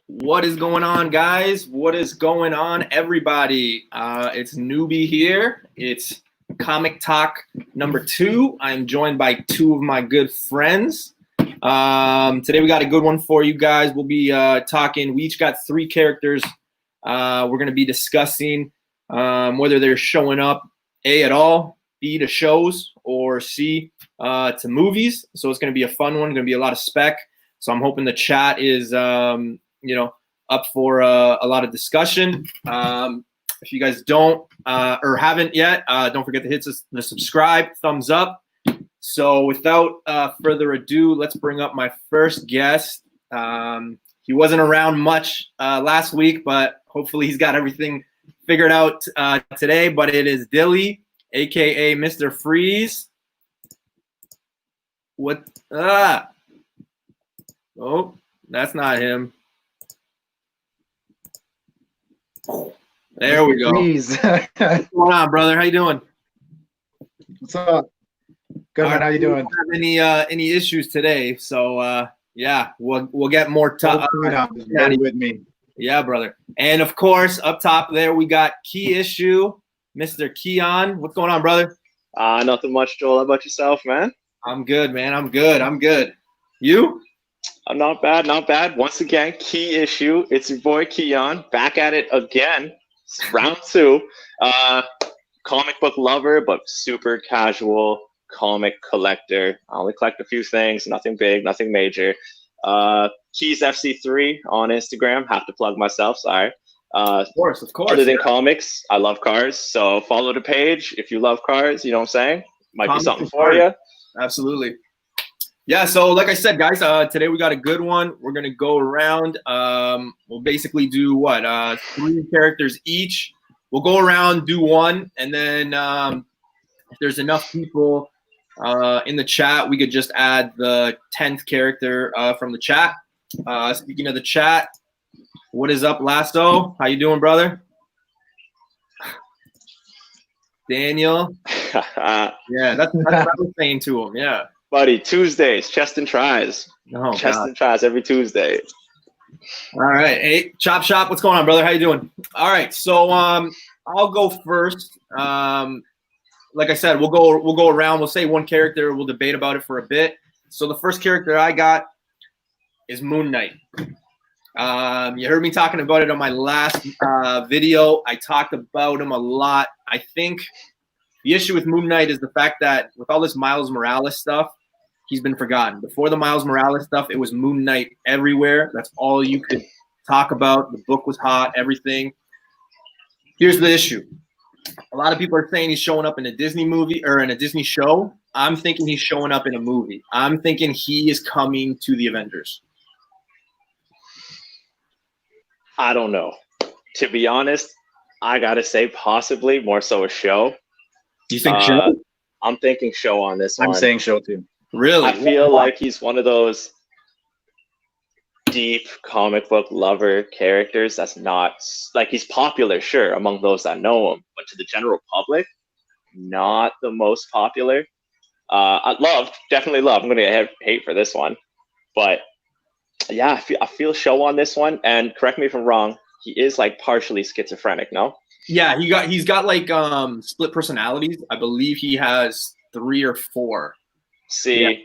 What is going on, guys? What is going on, everybody? It's Newbie here. It's Comic Talk number 2. I'm joined by two of my good friends. Today we got a good one for you guys. We'll be talking. We each got 3 characters. We're going to be discussing whether they're showing up, A, at all, B, to shows, or C, to movies. So it's going to be a fun one. Going to be a lot of spec. So I'm hoping the chat is up for a lot of discussion. If you guys don't or haven't yet, don't forget to hit the subscribe, thumbs up. So without further ado, let's bring up my first guest. He wasn't around much last week, but hopefully he's got everything figured out today. But it is Dilly, aka Mr. Freeze. What? Oh, that's not him. There we go. What's going on, brother? How you doing? What's up? Good, man. How you doing? Don't have any issues today, so yeah, we'll get more with me. Yeah, brother. And of course, up top there we got Key Issue, Mr. Keyon. What's going on, brother? Nothing much, Joel. How about yourself, man? I'm good, man. I'm good. You? I'm not bad, not bad. Once again, Key Issue. It's your boy Keyon, back at it again. It's round 2. Comic book lover, but super casual comic collector. I only collect a few things, nothing big, nothing major. Keys FC3 on Instagram. Have to plug myself, sorry. Of course. Other than comics, I love cars. So follow the page if you love cars, you know what I'm saying? Might be something for you. Absolutely. Yeah, so like I said, guys, today we got a good one. We're going to go around. We'll basically do, 3 characters each. We'll go around, do one, and then if there's enough people in the chat, we could just add the 10th character from the chat. Speaking of the chat, what is up, Lasso? How you doing, brother? Daniel? Yeah, that's what I was saying to him, yeah. Buddy, Tuesdays, chest and tries. Oh, chest and tries every Tuesday. All right. Hey, Chop Shop, what's going on, brother? How you doing? All right. So I'll go first. Like I said, we'll go around. We'll say one character. We'll debate about it for a bit. So the first character I got is Moon Knight. You heard me talking about it on my last video. I talked about him a lot. I think the issue with Moon Knight is the fact that with all this Miles Morales stuff, he's been forgotten. Before the Miles Morales stuff, it was Moon Knight everywhere. That's all you could talk about. The book was hot, everything. Here's the issue. A lot of people are saying he's showing up in a Disney movie or in a Disney show. I'm thinking he's showing up in a movie. I'm thinking he is coming to the Avengers. I don't know. To be honest, I got to say possibly more so a show. You think show? I'm thinking show on this one. I'm saying show too. Really? I feel like he's one of those deep comic book lover characters that's not like he's popular, sure, among those that know him, but to the general public, not the most popular. Definitely love. I'm gonna get hate for this one, but yeah, I feel show on this one. And correct me if I'm wrong, he is like partially schizophrenic, no? Yeah, he's got like split personalities. I believe he has 3 or 4. See, yeah.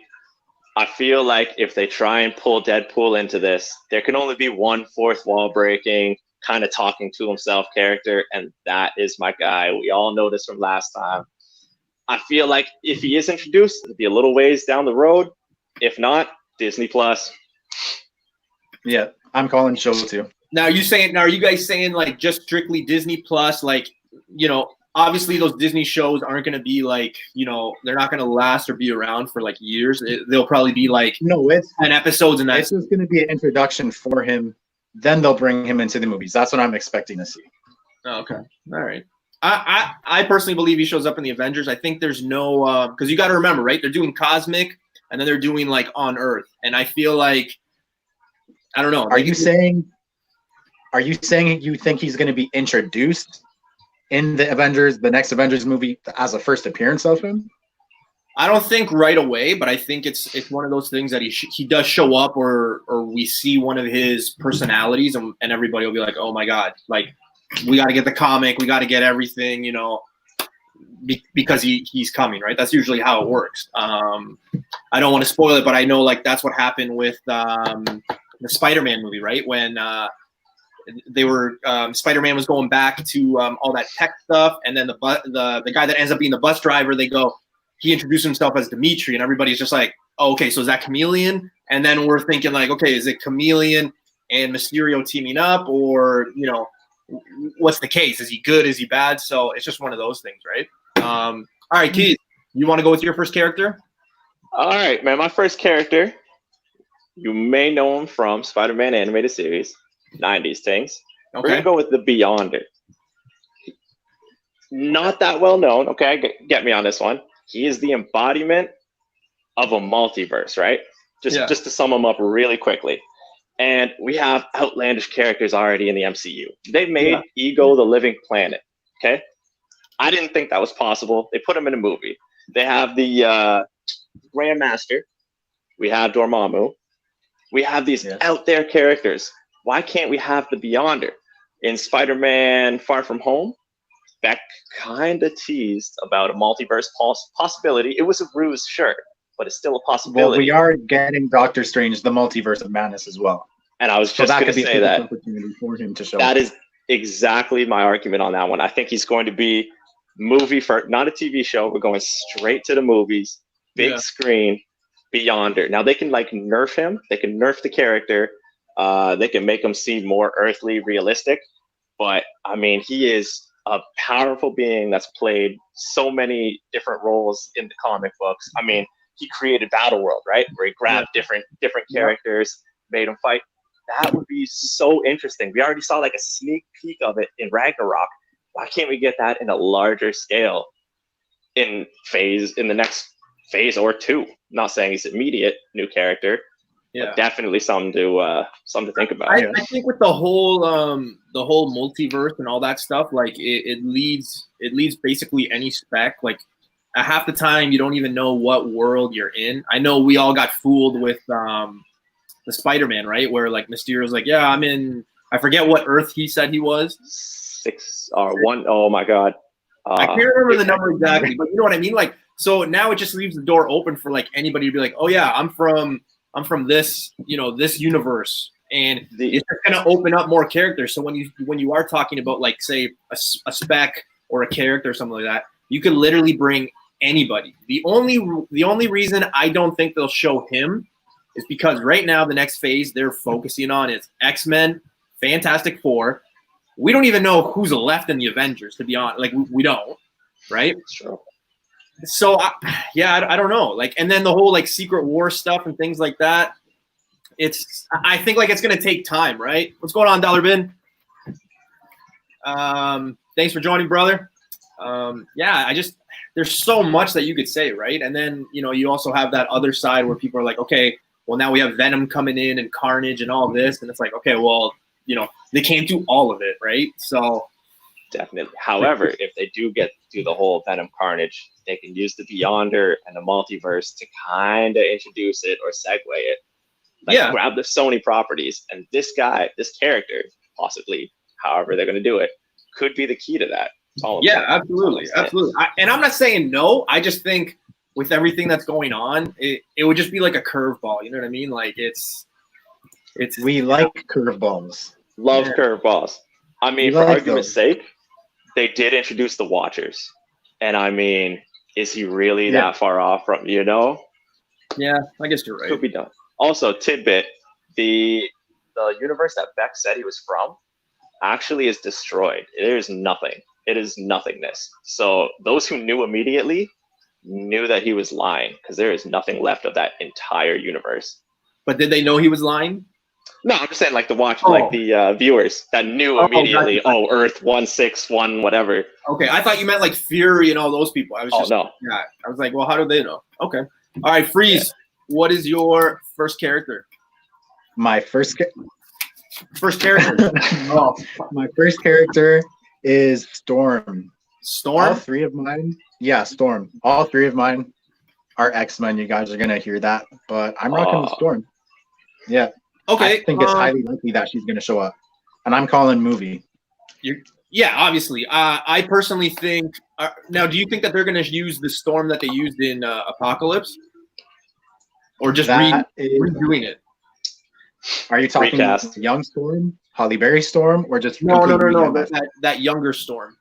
I feel like if they try and pull Deadpool into this, there can only be one fourth wall breaking, kind of talking to himself character, and that is my guy. We all know this from last time. I feel like if he is introduced, it'll be a little ways down the road. If not, Disney Plus. Yeah, I'm calling show too. Now, are you guys saying like just strictly Disney Plus? Like, obviously those Disney shows aren't going to be like, they're not going to last or be around for like years. They'll probably be like 10 episodes and this is going to be an introduction for him. Then they'll bring him into the movies. That's what I'm expecting to see. Oh, okay. All right. I personally believe he shows up in the Avengers. I think there's no because you got to remember, right? They're doing cosmic and then they're doing like on Earth. And I feel like, I don't know. Are you saying you think he's going to be introduced in the Avengers, the next Avengers movie, as a first appearance of him? I don't think right away, but I think it's one of those things that he does show up, or we see one of his personalities, and everybody will be like, oh my god, like we got to get the comic, we got to get everything, you know, because he's coming, right? That's usually how it works. I don't want to spoil it, but I know like that's what happened with the Spider-Man movie, right? When they were Spider-Man was going back to all that tech stuff, and then the guy that ends up being the bus driver, he introduced himself as Dimitri, and everybody's just like, oh, okay, so is that Chameleon? And then we're thinking like, okay, is it Chameleon and Mysterio teaming up, or, you know, what's the case? Is he good? Is he bad? So it's just one of those things, right? All right, Keith, you want to go with your first character? All right, man. My first character, you may know him from Spider-Man animated series, 90s things. Okay. We're going to go with the Beyonder. Not that well known, okay? Get me on this one. He is the embodiment of a multiverse, right? Just to sum him up really quickly. And we have outlandish characters already in the MCU. They made Ego the Living Planet, okay? I didn't think that was possible. They put him in a movie. They have the Grandmaster. We have Dormammu. We have these out there characters. Why can't we have the Beyonder? In Spider-Man Far From Home, Beck kind of teased about a multiverse possibility. It was a ruse, sure, but it's still a possibility. Well, we are getting Doctor Strange, the Multiverse of Madness as well. And I was just going to say that. Opportunity for him to show that is exactly my argument on that one. I think he's going to be movie for not a TV show. We're going straight to the movies, big screen, Beyonder. Now they can like nerf him. They can nerf the character. They can make him seem more earthly, realistic. But I mean, he is a powerful being that's played so many different roles in the comic books. I mean, he created Battleworld, right? Where he grabbed different characters, made them fight. That would be so interesting. We already saw like a sneak peek of it in Ragnarok. Why can't we get that in a larger scale in the next phase or two? Not saying he's immediate new character. But definitely something to think about. I think with the whole multiverse and all that stuff, like it leads basically any spec. Like at half the time, you don't even know what world you're in. I know we all got fooled with the Spider-Man, right? Where like Mysterio's like, yeah, I'm in. I forget what Earth he said he was. 6 or 1. Oh my God. I can't remember the number exactly, but you know what I mean. Like, so now it just leaves the door open for like anybody to be like, oh yeah, I'm from this, you know, this universe, and it's going to open up more characters. So when you are talking about like say a spec or a character or something like that, you can literally bring anybody. The only reason I don't think they'll show him is because right now the next phase they're focusing on is X-Men, Fantastic Four. We don't even know who's left in the Avengers, to be honest. Like we don't, right? Sure. So I don't know. Like, and then the whole like Secret War stuff and things like that. I think like it's gonna take time, right? What's going on, Dollar Bin? Thanks for joining, brother. There's so much that you could say, right? And then you know you also have that other side where people are like, okay, well now we have Venom coming in and Carnage and all this, and it's like, okay, well, you know, they can't do all of it, right? So. Definitely. However, if they do get to the whole Venom Carnage, they can use the Beyonder and the multiverse to kind of introduce it or segue it. Like grab the Sony properties, and this character, possibly, however they're going to do it, could be the key to that. Absolutely. And I'm not saying no. I just think with everything that's going on, it would just be like a curveball. You know what I mean? Like it's. We like curveballs. Love curveballs. I mean, for argument's sake, they did introduce the Watchers. And I mean, is he really that far off from, you know? Yeah, I guess you're right. Could be done. Also, tidbit, the universe that Beck said he was from actually is destroyed. There is nothing. It is nothingness. So those who knew immediately knew that he was lying, because there is nothing left of that entire universe. But did they know he was lying? No, I'm just saying like the viewers that knew immediately, Earth 161, whatever. Okay, I thought you meant like Fury and all those people. I was no. Yeah, I was like, well, how do they know? Okay. All right, Freeze. Yeah. What is your first character? My first character? My first character is Storm. Storm? All three of mine. Yeah, Storm. All three of mine our X-Men, you guys are gonna hear that, but I'm rocking with Storm. Yeah. Okay. I think it's highly likely that she's gonna show up, and I'm calling movie. Yeah, obviously. I personally think. Now, do you think that they're going to use the Storm that they used in Apocalypse, or just redoing it? Are you talking Recast. young Storm, Holly Berry Storm, or just No, completely that younger Storm.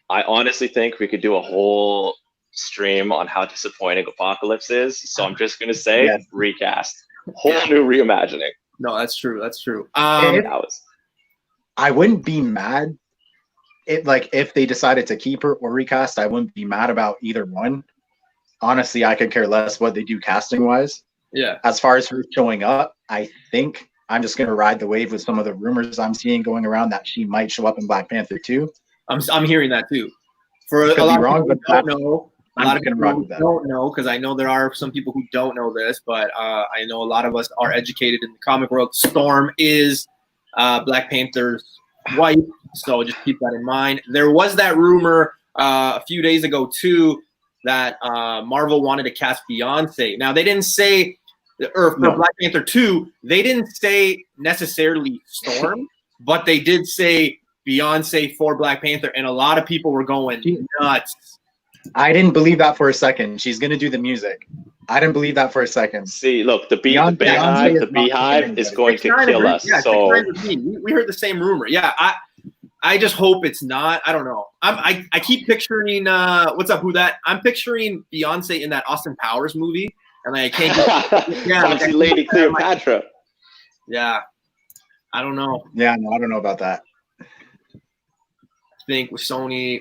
I honestly think we could do a whole stream on how disappointing Apocalypse is. So I'm just gonna say recast, whole new reimagining. No, that's true. That's true. I wouldn't be mad if they decided to keep her or recast. I wouldn't be mad about either one. Honestly, I could care less what they do casting wise. Yeah. As far as her showing up, I think I'm just gonna ride the wave with some of the rumors I'm seeing going around that she might show up in Black Panther 2. I'm hearing that too. For a lot of people who don't know, a lot of people who don't know, because I know there are some people who don't know this, but I know a lot of us are educated in the comic world. Storm is Black Panther's wife, so just keep that in mind. There was that rumor a few days ago too that Marvel wanted to cast Beyonce. Now they didn't say, or for Black Panther 2, they didn't say necessarily Storm, but they did say Beyonce for Black Panther, and a lot of people were going nuts. I didn't believe that for a second. She's gonna do the music. I didn't believe that for a second. See, look, the beehive is going to kill us. Yeah, so we heard the same rumor. Yeah, I just hope it's not. I don't know. I keep picturing what's up? Who that? I'm picturing Beyonce in that Austin Powers movie, and I can't. Foxy Lady Cleopatra. Yeah, I don't know. Yeah, no, I don't know about that. I think with Sony,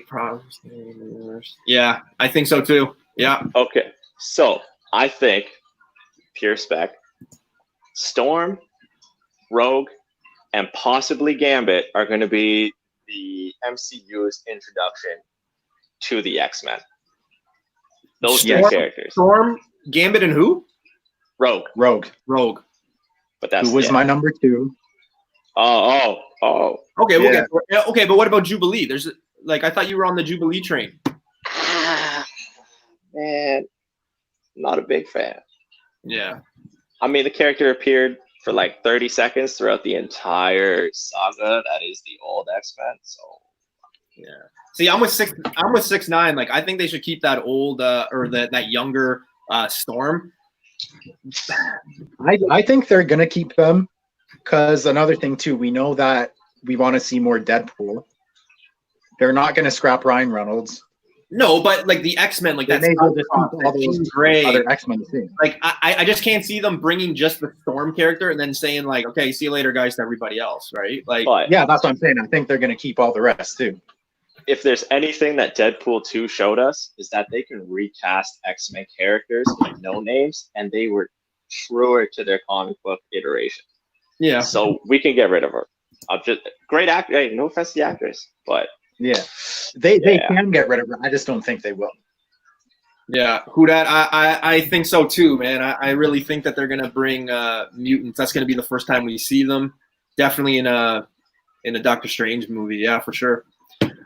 yeah, I think so too. Yeah. Okay, so I think pure spec, Storm, Rogue, and possibly Gambit are going to be the MCU's introduction to the X-Men. Those three characters. Storm, Gambit, and who? Rogue. But that's who was my number 2. Oh. Okay, we'll get okay, but what about Jubilee? There's I thought you were on the Jubilee train. Man, not a big fan. Yeah. I mean, the character appeared for like 30 seconds throughout the entire saga. That is the old X-Men. So yeah. See, I'm with 6ix9ine. Like, I think they should keep that old or that younger Storm. I think they're gonna keep them. Because another thing too, we know that we want to see more Deadpool. They're not going to scrap Ryan Reynolds. No, but like the X-Men, like that's other X-Men to see. Like I just can't see them bringing just the Storm character and then saying like, okay, see you later, guys, to everybody else, right? Like, yeah, that's what I'm saying. I think they're going to keep all the rest too. If there's anything that Deadpool 2 showed us, is that they can recast X-Men characters with no names, and they were truer to their comic book iteration. Yeah. So we can get rid of her. Great actor. Hey, no offense to the actors, but yeah, they can get rid of her. I just don't think they will. Yeah, who that? I think so too, man. I really think that they're gonna bring mutants. That's gonna be the first time we see them. Definitely in a Doctor Strange movie. Yeah, for sure.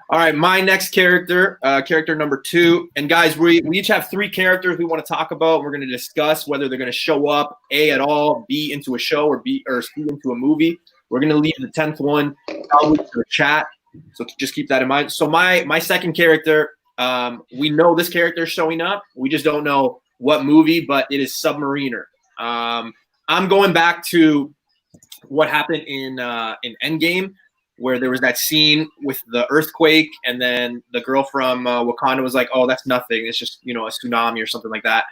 All right, my next character, character number 2. And guys, we each have 3 characters we want to talk about. We're going to discuss whether they're going to show up, A, at all, B, into a show, or C, into a movie. We're going to leave the 10th one probably to the chat. So just keep that in mind. So my second character, we know this character is showing up. We just don't know what movie, but it is Submariner. I'm going back to what happened in Endgame, where there was that scene with the earthquake, and then the girl from Wakanda was like, oh, that's nothing. It's just, a tsunami or something like that.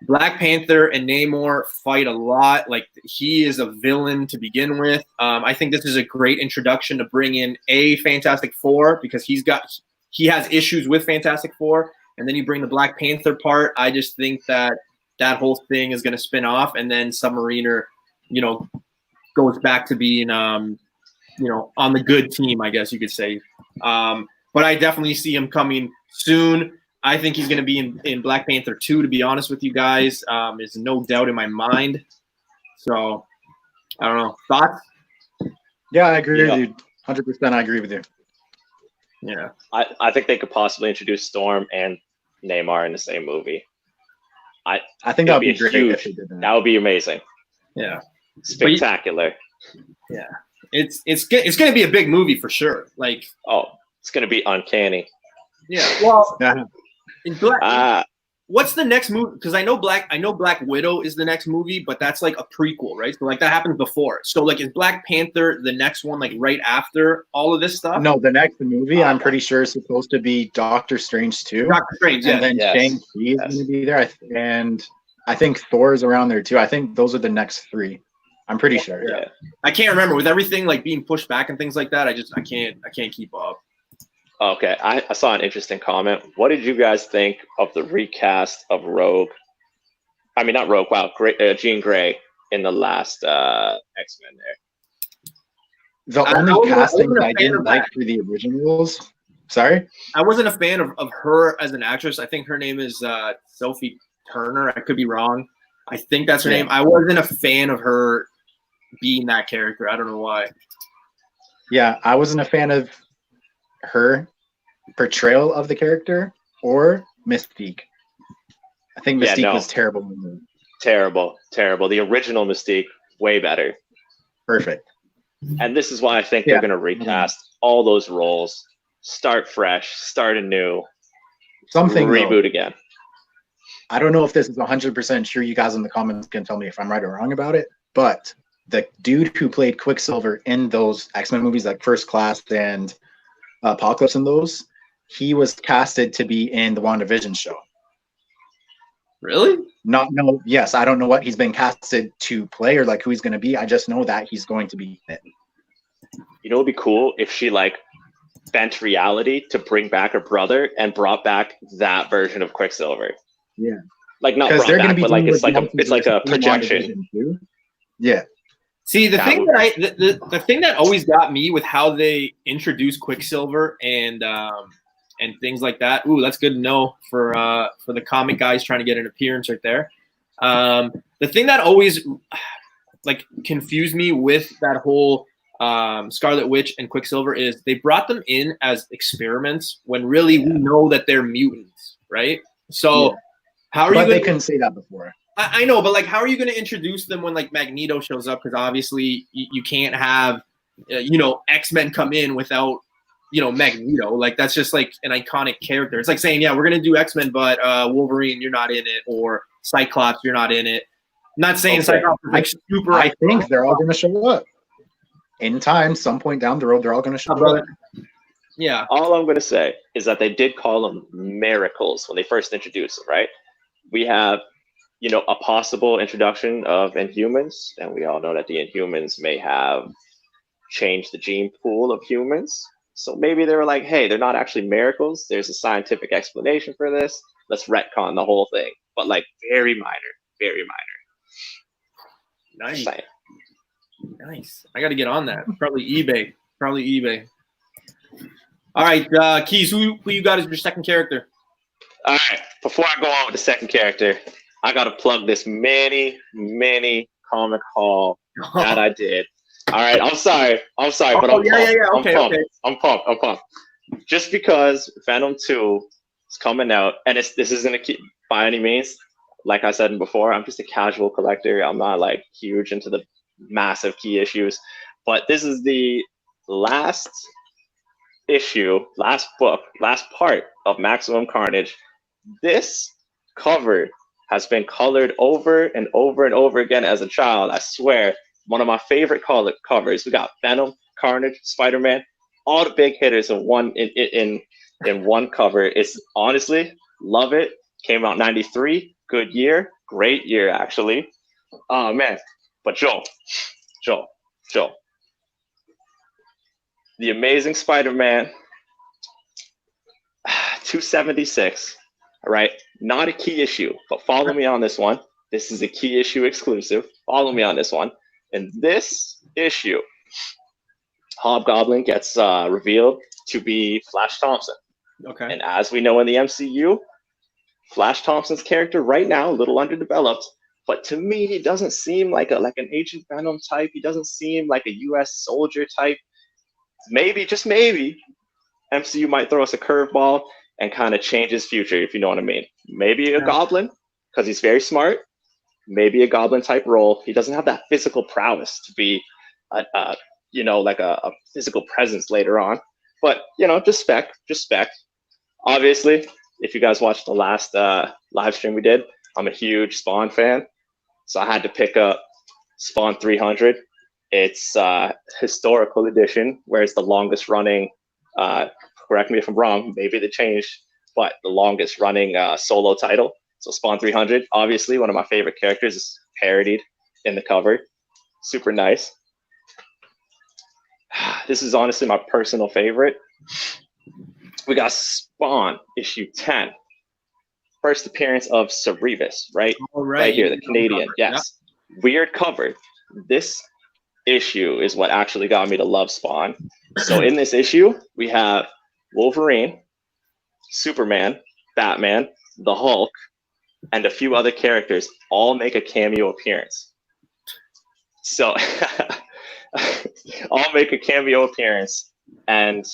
Black Panther and Namor fight a lot. Like, he is a villain to begin with. I think this is a great introduction to bring in Fantastic Four, because he has issues with Fantastic Four. And then you bring the Black Panther part. I just think that whole thing is going to spin off, and then Submariner, goes back to being on the good team, I guess you could say. But I definitely see him coming soon. I think he's going to be in Black Panther 2, to be honest with you guys. There's no doubt in my mind. So, I don't know. Thoughts? Yeah, I agree with you. 100% I agree with you. Yeah. I think they could possibly introduce Storm and Namor in the same movie. I think that would be great huge. if they did that. That would be amazing. Yeah. Spectacular. Yeah. It's going to be a big movie for sure. Like, it's going to be uncanny. Yeah. Well, Yeah. what's the next movie? Because I know Black Widow is the next movie, but that's like a prequel, right? So like that happens before. So like is Black Panther the next one, like right after all of this stuff? No, the next movie I'm pretty sure is supposed to be Doctor Strange 2. Doctor Strange, and then Shang-Chi is going to be there, and I think Thor's around there too. I think those are the next 3. I'm pretty sure. Yeah. I can't remember with everything like being pushed back and things like that. I can't keep up. Okay, I saw an interesting comment. What did you guys think of the recast of Rogue? I mean, not Rogue. Wow, Jean Grey in the last X-Men there. The only casting I didn't like for the originals. Sorry? I wasn't a fan of her as an actress. I think her name is Sophie Turner. I could be wrong. I think that's her name. I wasn't a fan of her being that character. I don't know why. Yeah, I wasn't a fan of her portrayal of the character or Mystique. I think Mystique was terrible. Terrible. The original Mystique, way better. Perfect. And this is why I think they're going to recast all those roles, start fresh, start anew, reboot again. I don't know if this is 100% true. You guys in the comments can tell me if I'm right or wrong about it. But the dude who played Quicksilver in those X-Men movies, like First Class and Apocalypse and those, he was casted to be in the WandaVision show. Really? Yes, I don't know what he's been casted to play or like who he's going to be. I just know that he's going to be in it. You know, it'd be cool if she like bent reality to bring back her brother and brought back that version of Quicksilver. Yeah. Like not brought back, but like it's like a projection. Yeah. See, the thing the thing that always got me with how they introduced Quicksilver and things like that. Ooh, that's good to know for the comic guys trying to get an appearance right there. The thing that always like confused me with that whole Scarlet Witch and Quicksilver is they brought them in as experiments when really we know that they're mutants, right? So how are you? But they couldn't say that before. I know, but like, how are you going to introduce them when like Magneto shows up? Because obviously you can't have X-Men come in without Magneto. Like that's just like an iconic character. It's like saying, yeah, we're going to do X-Men, but Wolverine, you're not in it, or Cyclops, you're not in it. I'm not saying Cyclops is like super. I think they're all going to show up in time. Some point down the road, they're all going to show up. Yeah. All I'm going to say is that they did call them miracles when they first introduced them, right? We have, a possible introduction of Inhumans, and we all know that the Inhumans may have changed the gene pool of humans. So maybe they were like, hey, they're not actually miracles. There's a scientific explanation for this. Let's retcon the whole thing. But like very minor, very minor. Nice. Nice. I got to get on that. Probably eBay. All right, Keys, who you got as your second character? All right. Before I go on with the second character, I got to plug this mini comic haul that I did. All right. I'm sorry, but I'm pumped. I'm pumped. Just because Venom 2 is coming out, and this isn't by any means, like I said before, I'm just a casual collector. I'm not like huge into the massive key issues, but this is the last issue, last book, last part of Maximum Carnage. This cover has been colored over and over and over again as a child. I swear, one of my favorite covers. We got Venom, Carnage, Spider-Man, all the big hitters in one cover. It's honestly love it. Came out 93, good year, great year actually. Oh man, but Joel, The Amazing Spider-Man 276. All right, not a key issue, but follow me on this one. This is a key issue exclusive. Follow me on this one. In this issue, Hobgoblin gets revealed to be Flash Thompson. Okay. And as we know in the MCU, Flash Thompson's character right now, a little underdeveloped, but to me, he doesn't seem like an Agent Venom type. He doesn't seem like a U.S. soldier type. Maybe, just maybe, MCU might throw us a curveball and kind of change his future, if you know what I mean. Maybe a goblin, because he's very smart, maybe a goblin type role. He doesn't have that physical prowess to be, like a physical presence later on. But, just spec. Obviously, if you guys watched the last live stream we did, I'm a huge Spawn fan. So I had to pick up Spawn 300. It's historical edition, where it's the longest running, correct me if I'm wrong, maybe they changed, but the longest running solo title. So Spawn 300, obviously one of my favorite characters, is parodied in the cover. Super nice. This is honestly my personal favorite. We got Spawn issue 10. First appearance of Cerebus, right? Right here, the Canadian. Yes. Yep. Weird cover. This issue is what actually got me to love Spawn. So in this issue, we have Wolverine, Superman, Batman, the Hulk, and a few other characters all make a cameo appearance. So all make a cameo appearance, and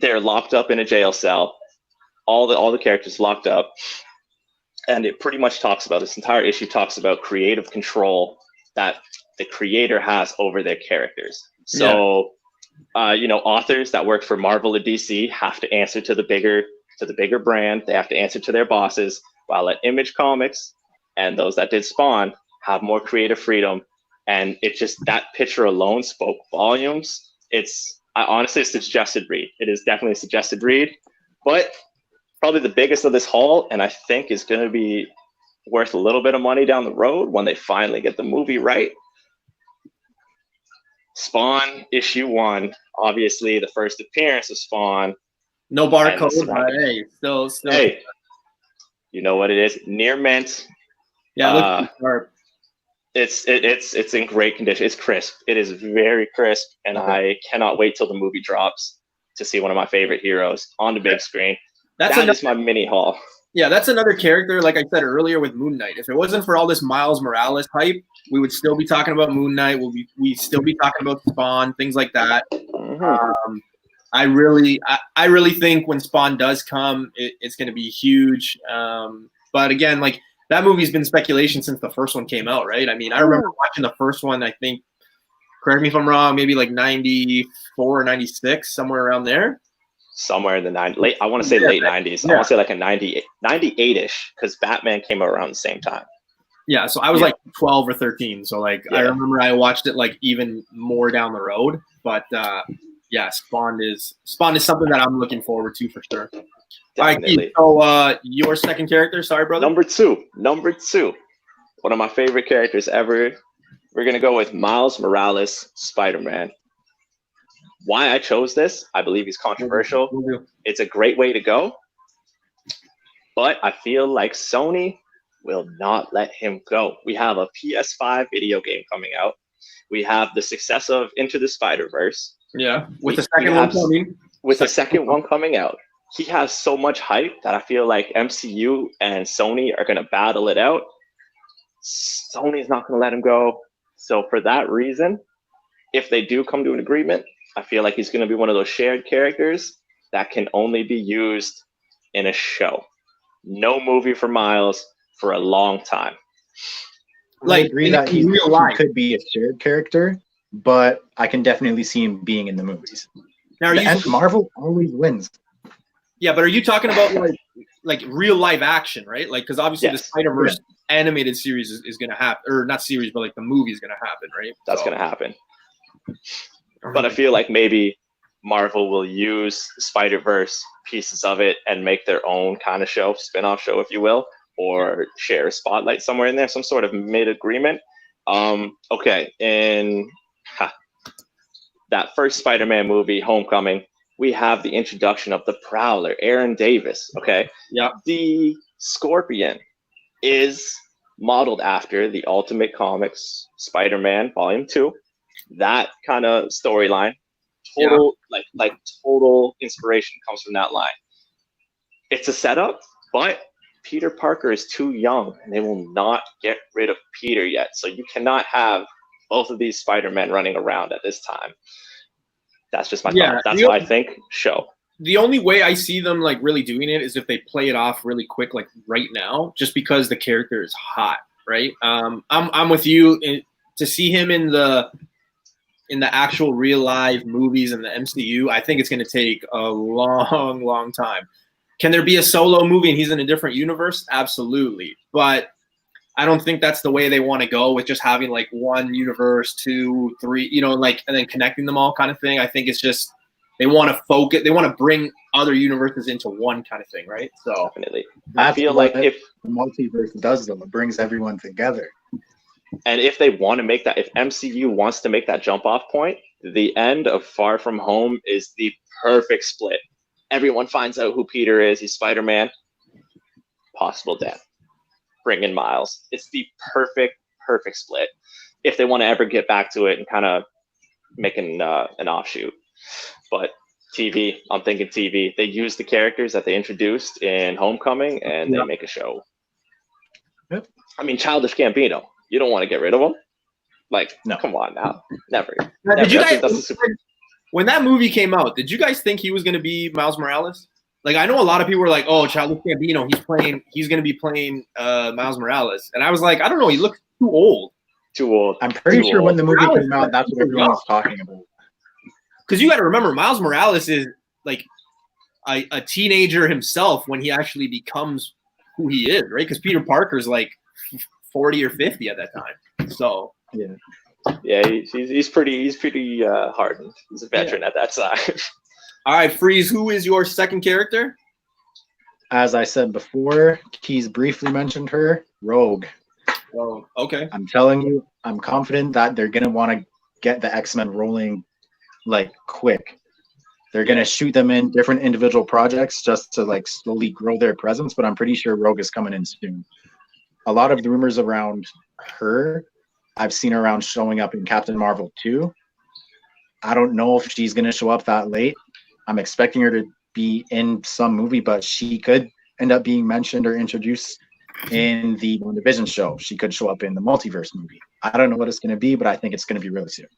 they're locked up in a jail cell. All the characters locked up, and it pretty much talks about, this entire issue talks about creative control that the creator has over their characters. So, authors that work for Marvel or DC have to answer to the bigger brand. They have to answer to their bosses, while at Image Comics and those that did Spawn have more creative freedom. And it just, that picture alone spoke volumes. Honestly, it's a suggested read. It is definitely a suggested read, but probably the biggest of this haul, and I think is going to be worth a little bit of money down the road when they finally get the movie right. Spawn issue 1, obviously the first appearance of Spawn. No barcode, but hey, still. Hey, you know what it is? Near mint. Yeah, it looks it's in great condition. It's crisp. It is very crisp, and I cannot wait till the movie drops to see one of my favorite heroes on the big screen. That is my mini haul. Yeah, that's another character, like I said earlier, with Moon Knight. If it wasn't for all this Miles Morales hype, we would still be talking about Moon Knight. We'd still be talking about Spawn, things like that. Mm-hmm. I really think when Spawn does come, it's going to be huge. But again, like, that movie's been speculation since the first one came out, right? I mean, I remember watching the first one, I think, correct me if I'm wrong, maybe like 94 or 96, somewhere around there. Somewhere in the I want to say late 90s. I want to say like a 98-ish, because Batman came out around the same time. Yeah, so I was like 12 or 13. So like I remember I watched it like even more down the road. But Spawn is something that I'm looking forward to for sure. Definitely. All right, so your second character, sorry, brother. Number two. One of my favorite characters ever. We're gonna go with Miles Morales, Spider-Man. Why I chose this, I believe he's controversial. It's a great way to go, but I feel like Sony will not let him go. We have a PS5 video game coming out. We have the success of Into the Spider-Verse. Yeah, with the second one coming. With the second one coming out. He has so much hype that I feel like MCU and Sony are going to battle it out. Sony's not going to let him go. So for that reason, if they do come to an agreement, I feel like he's going to be one of those shared characters that can only be used in a show. No movie for Miles for a long time. I agree that he could be a shared character, but I can definitely see him being in the movies. Now, and Marvel always wins. Yeah, but are you talking about like real live action, right? Like, because obviously the Spider-Verse animated series is going to happen, or not series, but like the movie is going to happen, right? That's going to happen. But I feel like maybe Marvel will use Spider-Verse pieces of it and make their own kind of show, spin-off show, if you will, or share a spotlight somewhere in there, some sort of mid-agreement. Okay, in that first Spider-Man movie, Homecoming, we have the introduction of the Prowler, Aaron Davis, okay? Yeah. The Scorpion is modeled after the Ultimate Comics Spider-Man Volume 2. That kind of storyline, total inspiration comes from that line. It's a setup, but Peter Parker is too young, and they will not get rid of Peter yet. So you cannot have both of these Spider-Men running around at this time. That's just my thought. That's why I think show. the only way I see them like really doing it is if they play it off really quick, like right now, just because the character is hot, right? I'm with you. To see him in the actual real live movies in the MCU, I think it's going to take a long, long time. Can there be a solo movie and he's in a different universe? Absolutely, but I don't think that's the way they want to go with just having like one universe, 2, 3, you know, like, and then connecting them all kind of thing. I think it's just they want to focus, they want to bring other universes into one kind of thing, right? So definitely, I feel like if the multiverse does them, it brings everyone together. And if they want to make that, if MCU wants to make that jump off point, the end of Far From Home is the perfect split. Everyone finds out who Peter is. He's Spider-Man. Possible death. Bring in Miles. It's the perfect split. If they want to ever get back to it and kind of make an offshoot. But TV, I'm thinking TV. They use the characters that they introduced in Homecoming and they make a show. Yep. I mean, Childish Gambino. You don't want to get rid of him? Like, no. Come on now. Never. Did you guys, when that movie came out, did you guys think he was going to be Miles Morales? Like, I know a lot of people were like, oh, Childish Gambino, he's going to be playing Miles Morales. And I was like, I don't know, he looks too old. Too old. I'm pretty sure when the movie came out, that's what everyone was talking about. Because you got to remember, Miles Morales is like a teenager himself when he actually becomes who he is, right? Because Peter Parker's like 40 or 50 at that time. So yeah, he's pretty hardened. He's a veteran at that time. All right, Freeze, who is your second character? As I said before, Keys briefly mentioned her, Rogue. Oh, okay. I'm telling you, I'm confident that they're gonna want to get the X-Men rolling like quick. They're gonna shoot them in different individual projects just to like slowly grow their presence, but I'm pretty sure Rogue is coming in soon. A lot of the rumors around her, I've seen her around showing up in Captain Marvel 2. I don't know if she's going to show up that late. I'm expecting her to be in some movie, but she could end up being mentioned or introduced in the WandaVision show. She could show up in the multiverse movie. I don't know what it's going to be, but I think it's going to be really soon.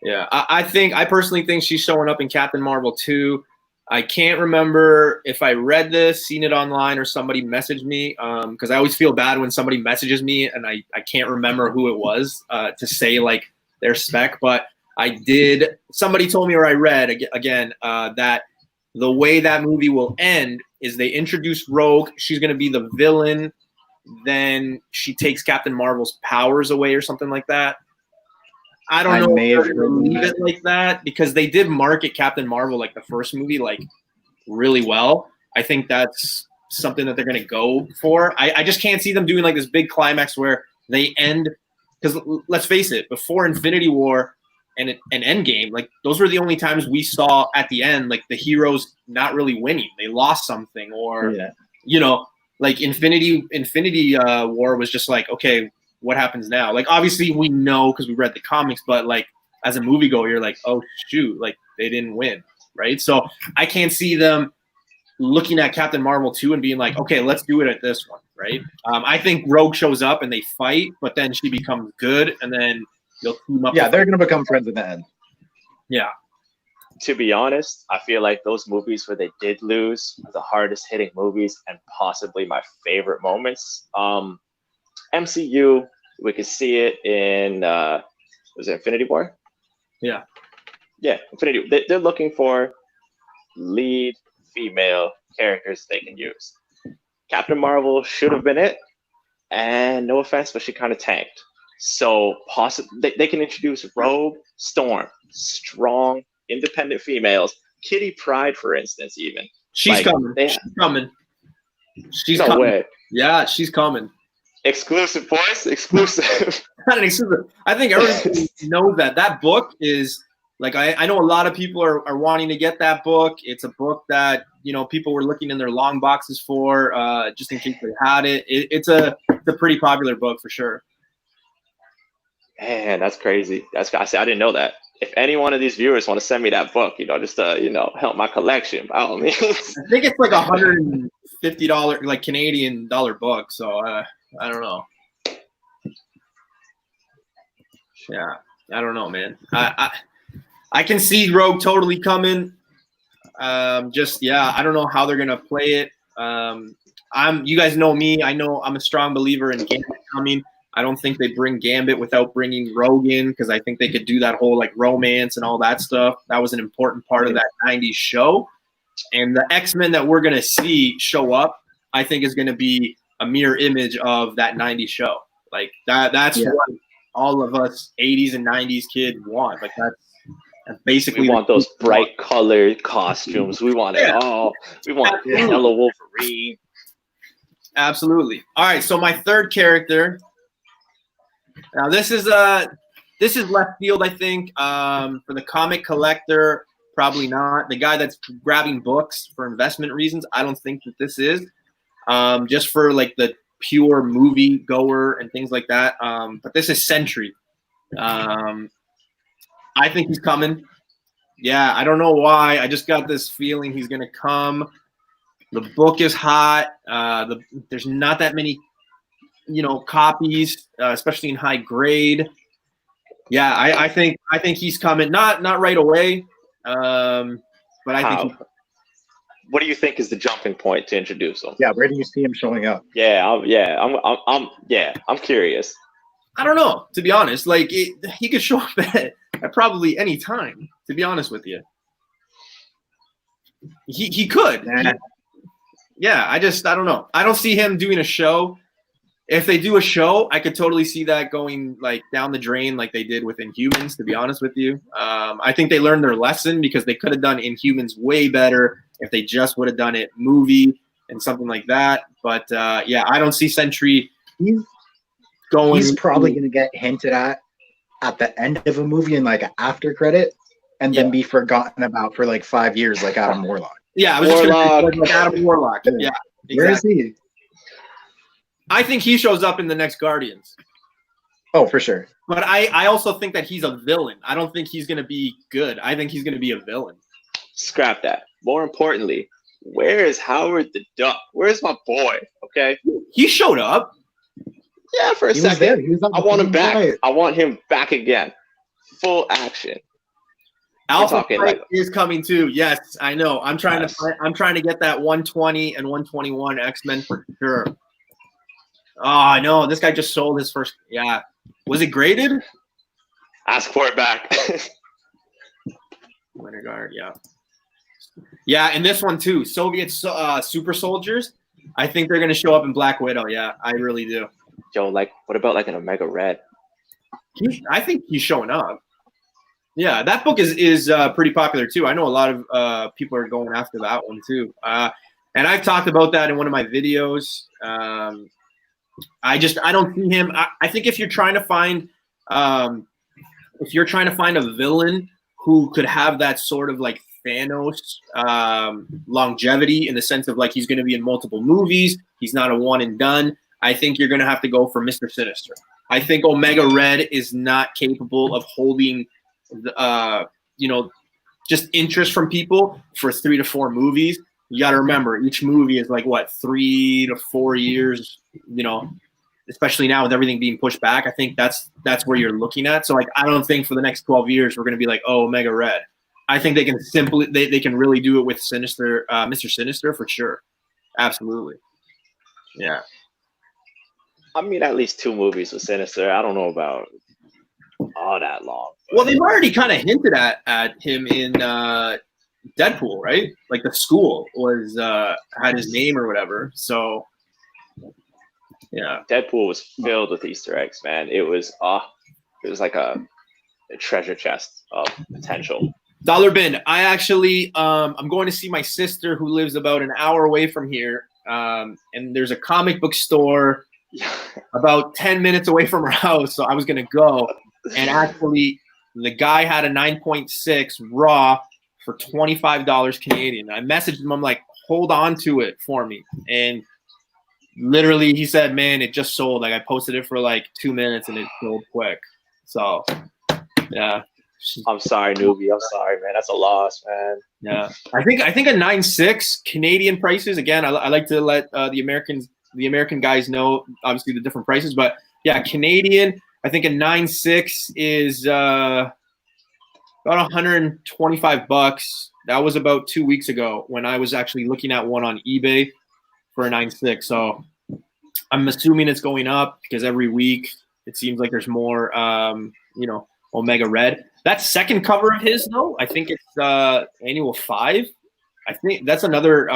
Yeah, I personally think she's showing up in Captain Marvel 2. I can't remember if I read this, seen it online, or somebody messaged me, because I always feel bad when somebody messages me and I can't remember who it was to say like their spec. But I did. Somebody told me, or I read again, that the way that movie will end is they introduce Rogue. She's going to be the villain. Then she takes Captain Marvel's powers away or something like that. I don't know if they're going to leave it like that because they did market Captain Marvel, like the first movie, like really well. I think that's something that they're going to go for. I just can't see them doing like this big climax where they end – because let's face it, before Infinity War and Endgame, like those were the only times we saw at the end like the heroes not really winning. They lost something or, you know, like Infinity War was just like, okay – what happens now? Like, obviously we know because we read the comics, but like as a moviegoer, you're like, oh shoot, like they didn't win, right? So I can't see them looking at Captain Marvel 2 and being like, okay, let's do it at this one, right? I think Rogue shows up and they fight, but then she becomes good, and then you'll team up. Yeah, they're gonna become friends in the end. Yeah. To be honest, I feel like those movies where they did lose are the hardest hitting movies and possibly my favorite moments. MCU, we could see it in was it Infinity War? Yeah, Infinity. They're looking for lead female characters they can use. Captain Marvel should have been it, and no offense, but she kind of tanked. So possibly they can introduce Rogue, Storm, strong, independent females. Kitty Pryde, for instance, even she's like, coming. She's coming. She's no coming. Way. Yeah, she's coming. Exclusive, boys. Exclusive. Not an exclusive. I think everybody knows that book is like I know a lot of people are wanting to get that book. It's a book that people were looking in their long boxes for just in case they had it. It's a pretty popular book for sure. Man, that's crazy. I didn't know that. If any one of these viewers want to send me that book, just to help my collection, by all means. I think it's like $150 like Canadian dollar book. So I don't know. Yeah, I don't know, man. I can see Rogue totally coming. Just yeah, I don't know how they're gonna play it. You guys know me. I know I'm a strong believer in Gambit coming. I don't think they bring Gambit without bringing Rogan, because I think they could do that whole like romance and all that stuff. That was an important part of that 90s show. And the X-Men that we're going to see show up, I think is going to be a mirror image of that 90s show. Like that's what all of us 80s and 90s kids want. Like that's basically, we want those bright colored costumes. We want it all. We want yellow Wolverine. Absolutely. All right, so my third character. Now this is left field, I think. For the comic collector, probably not. The guy that's grabbing books for investment reasons, I don't think that this is. Just for like the pure movie goer and things like that. But this is Sentry. I think he's coming. Yeah, I don't know why. I just got this feeling he's gonna come. The book is hot. There's not that many, copies, especially in high grade. Yeah, I think he's coming. Not right away, but I think. What do you think is the jumping point to introduce him? Yeah, where do you see him showing up? I'm curious. I don't know, to be honest. Like he could show up at probably any time. To be honest with you, he could. Yeah, I don't know. I don't see him doing a show. If they do a show, I could totally see that going like down the drain like they did with Inhumans, to be honest with you. I think they learned their lesson, because they could have done Inhumans way better if they just would have done it movie and something like that. But yeah, I don't see Sentry going. He's probably going to get hinted at the end of a movie in like an after credit, and then be forgotten about for like 5 years, like Adam Warlock. Yeah, I was just going to say like Adam Warlock. Yeah, exactly. Where is he? I think he shows up in the next Guardians. Oh, for sure. But I also think that he's a villain. I don't think he's going to be good. I think he's going to be a villain. Scrap that. More importantly, where is Howard the Duck? Where's my boy? Okay. He showed up. Yeah, for a second. I want him back. I want him back again. Full action. Alpha Flight is coming too. Yes, I know. I'm trying to get that 120 and 121 X-Men for sure. Oh no, this guy just sold his first. Yeah, was it graded? Ask for it back. Winter Guard, yeah, and this one too. Soviet super soldiers. I think they're gonna show up in Black Widow. Yeah, I really do. Yo, like, what about like an Omega Red? I think he's showing up. Yeah, that book is pretty popular too. I know a lot of people are going after that one too. And I've talked about that in one of my videos. I don't see him. I think if you're trying to find a villain who could have that sort of like Thanos longevity, in the sense of like he's going to be in multiple movies, he's not a one and done, I think you're going to have to go for Mr. Sinister. I think Omega Red is not capable of holding just interest from people for 3 to 4 movies. You got to remember, each movie is like, 3 to 4 years, especially now with everything being pushed back. I think that's where you're looking at. So, like, I don't think for the next 12 years we're going to be like, oh, Omega Red. I think they can they can really do it with Sinister, Mr. Sinister for sure. Absolutely. Yeah. I mean, at least 2 movies with Sinister. I don't know about all that long. Well, they've already kind of hinted at him in Deadpool, right? Like the school was had his name or whatever. So yeah, Deadpool was filled with Easter eggs, man. It was like a treasure chest of potential. Dollar Bin. I actually I'm going to see my sister who lives about an hour away from here, and there's a comic book store about 10 minutes away from her house. So I was gonna go, and actually the guy had a 9.6 raw for $25 Canadian. I messaged him. I'm like, hold on to it for me. And literally he said, man, it just sold. Like I posted it for like 2 minutes and it sold quick. So yeah. I'm sorry, newbie. I'm sorry, man. That's a loss, man. Yeah. I think a 9.6 Canadian prices. Again, I like to let the American guys know obviously the different prices, but yeah, Canadian, I think a 9.6 is About $125. That was about 2 weeks ago when I was actually looking at one on eBay for a 9.6. So I'm assuming it's going up because every week it seems like there's more, Omega Red. That second cover of his, though, I think it's Annual 5. I think that's another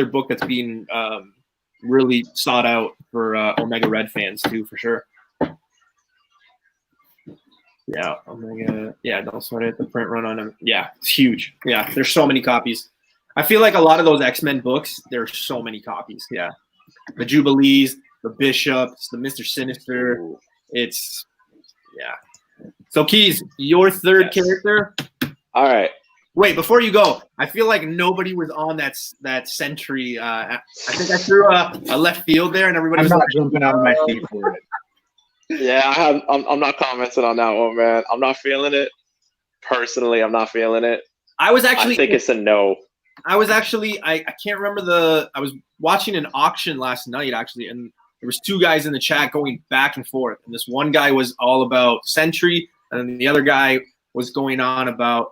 book that's being really sought out for Omega Red fans too, for sure. Yeah, Omega. Yeah, don't sweat it. The print run on them. Yeah, it's huge. Yeah, there's so many copies. I feel like a lot of those X-Men books, there's so many copies. Yeah, the Jubilees, the Bishops, the Mr. Sinister. It's So Keys, your third character. All right. Wait, before you go, I feel like nobody was on that Sentry. I think I threw a left field there, and everybody was not jumping out of my seat for it. Yeah, I'm not commenting on that one, man. I'm not feeling it. Personally, I'm not feeling it. I think it's a no. I can't remember I was watching an auction last night, actually, and there was two guys in the chat going back and forth. And this one guy was all about Sentry, and then the other guy was going on about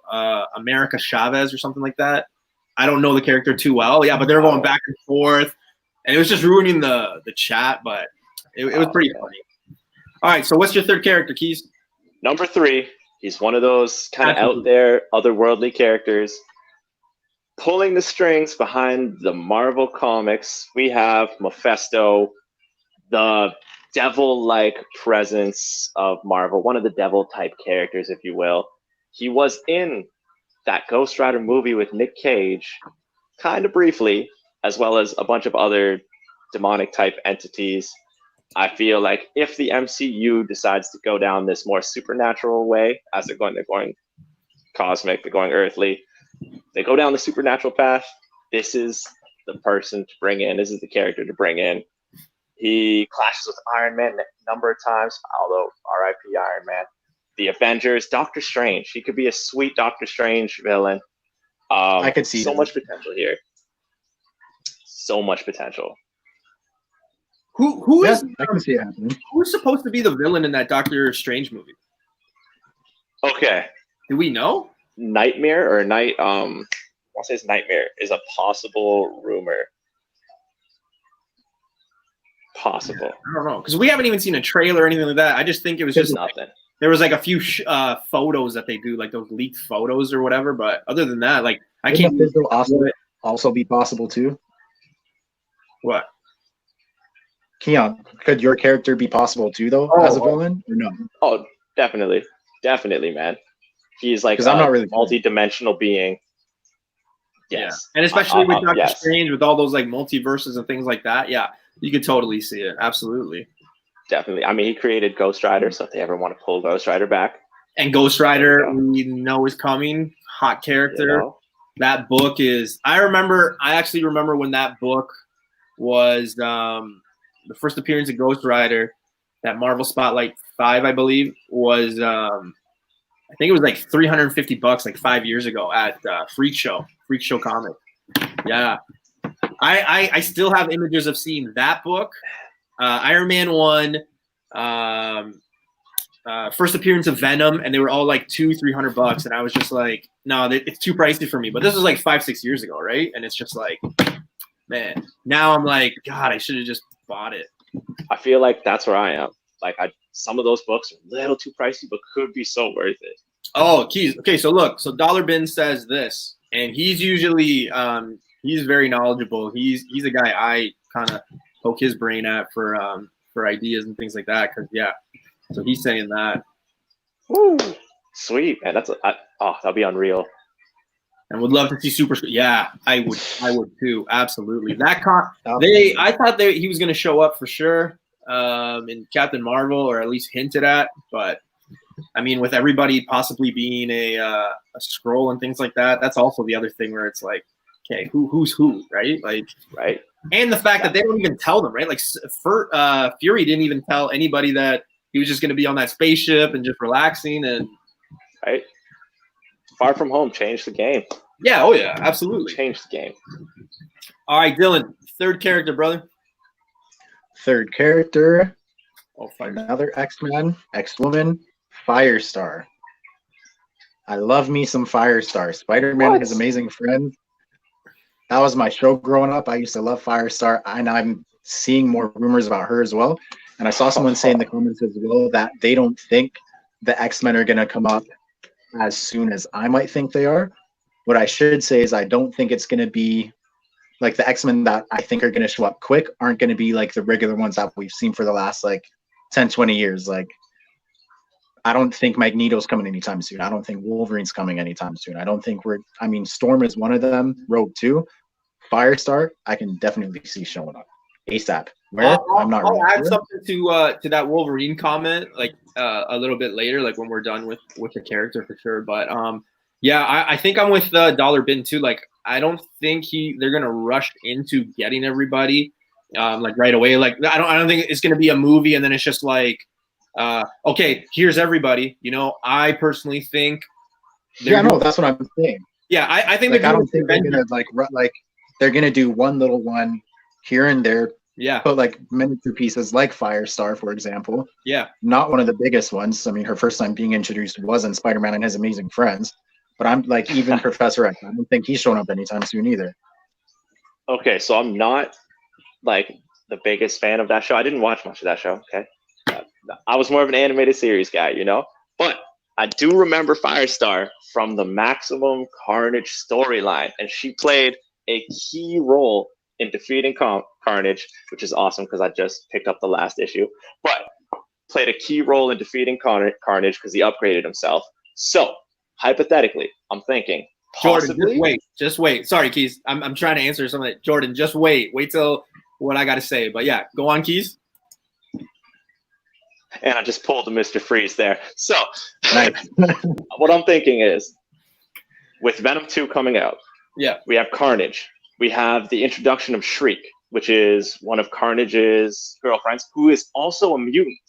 America Chavez or something like that. I don't know the character too well. Yeah, but they were going back and forth, and it was just ruining the chat, but it was pretty funny. All right, so what's your third character, Keys? Number 3. He's one of those kind of out there, otherworldly characters. Pulling the strings behind the Marvel comics, we have Mephisto, the devil-like presence of Marvel, one of the devil-type characters, if you will. He was in that Ghost Rider movie with Nick Cage, kind of briefly, as well as a bunch of other demonic-type entities. I feel like if the MCU decides to go down this more supernatural way, as they're going cosmic, they're going earthly, they go down the supernatural path, this is the person to bring in. This is the character to bring in. He clashes with Iron Man a number of times, although R.I.P. Iron Man. The Avengers, Doctor Strange. He could be a sweet Doctor Strange villain. I could see so much potential here. So much potential. Who is? I can see it happening. Who's supposed to be the villain in that Doctor Strange movie? Okay. Do we know? Nightmare or Night? I want to say it's Nightmare is a possible rumor. Possible. I don't know because we haven't even seen a trailer or anything like that. I just think it was just nothing. There was like a few photos that they do, like those leaked photos or whatever. But other than that, like I can't. This will also be possible too. What? Keyon, could your character be possible too, though, as a villain, or no? Oh, definitely, man. He's like I'm not really multi-dimensional being. Yes, and especially with Doctor Strange, with all those like multiverses and things like that. Yeah, you could totally see it. Absolutely. Definitely. I mean, he created Ghost Rider, so if they ever want to pull Ghost Rider back. And Ghost Rider, we know is coming. Hot character. That book is. I actually remember when that book was the first appearance of Ghost Rider. That Marvel Spotlight 5, I believe, was I think it was like $350 like 5 years ago at Freak Show Comic. Yeah, I still have images of seeing that book, Iron Man 1, first appearance of Venom, and they were all like $200-300, and I was just like, no, it's too pricey for me. But this was like 5-6 years ago, right? And it's just like, man, now I'm like, God, I should have just bought it. I feel like that's where I am. Like some of those books are a little too pricey, but could be so worth it. Oh, Keys. Okay, so look. So Dollar Bin says this, and he's usually he's very knowledgeable. He's a guy I kind of poke his brain at for ideas and things like that. Cause yeah, so he's saying that. Woo, sweet man. That'll be unreal. And would love to see Super. Yeah, I would too. Absolutely. I thought he was going to show up for sure in Captain Marvel, or at least hinted at. But I mean, with everybody possibly being a scroll and things like that, that's also the other thing where it's like, okay, who's who, right? Like, right. And the fact that they don't even tell them, right? Like, Fury didn't even tell anybody that he was just going to be on that spaceship and just relaxing and. Right. Far From Home changed the game. Yeah, oh yeah, absolutely. Changed the game. All right, Dylan, third character, brother. Third character. Oh, another X-Man, X-Woman, Firestar. I love me some Firestar. Spider-Man and His Amazing Friends. That was my show growing up. I used to love Firestar, and I'm seeing more rumors about her as well. And I saw someone say in the comments as well that they don't think the X-Men are going to come up as soon as I might think they are. What I should say is I don't think it's going to be like the X-Men that I think are going to show up quick aren't going to be like the regular ones that we've seen for the last like 10, 20 years. Like, I don't think Magneto's coming anytime soon. I don't think Wolverine's coming anytime soon. I don't think Storm is one of them, Rogue 2. Firestar, I can definitely see showing up ASAP. Where? I'm not I'll really add sure. something to that Wolverine comment, like a little bit later, like when we're done with the character for sure. But yeah, I think I'm with Dollar Bin too. Like, I don't think they're gonna rush into getting everybody like right away. Like, I don't think it's gonna be a movie and then it's just like okay, here's everybody. You know, I personally think. That's what I'm saying. Yeah, I think like I don't think they're gonna like they're gonna do one little one here and there. Yeah. Put like miniature pieces like Firestar, for example. Yeah. Not one of the biggest ones. I mean, her first time being introduced was in Spider-Man and His Amazing Friends. But I'm like, even Professor X, I don't think he's showing up anytime soon either. Okay, so I'm not like the biggest fan of that show. I didn't watch much of that show. Okay, I was more of an animated series guy, you know. But I do remember Firestar from the Maximum Carnage storyline, and she played a key role in defeating Carnage, which is awesome because I just picked up the last issue. But played a key role in defeating Carnage because he upgraded himself. So hypothetically, I'm thinking possibly. Jordan, just wait. Sorry, Keys. I'm trying to answer something. Jordan, just wait. Wait till what I got to say. But yeah, go on, Keys. And I just pulled the Mr. Freeze there. So nice. What I'm thinking is, with Venom 2 coming out, yeah, we have Carnage. We have the introduction of Shriek, which is one of Carnage's girlfriends, who is also a mutant.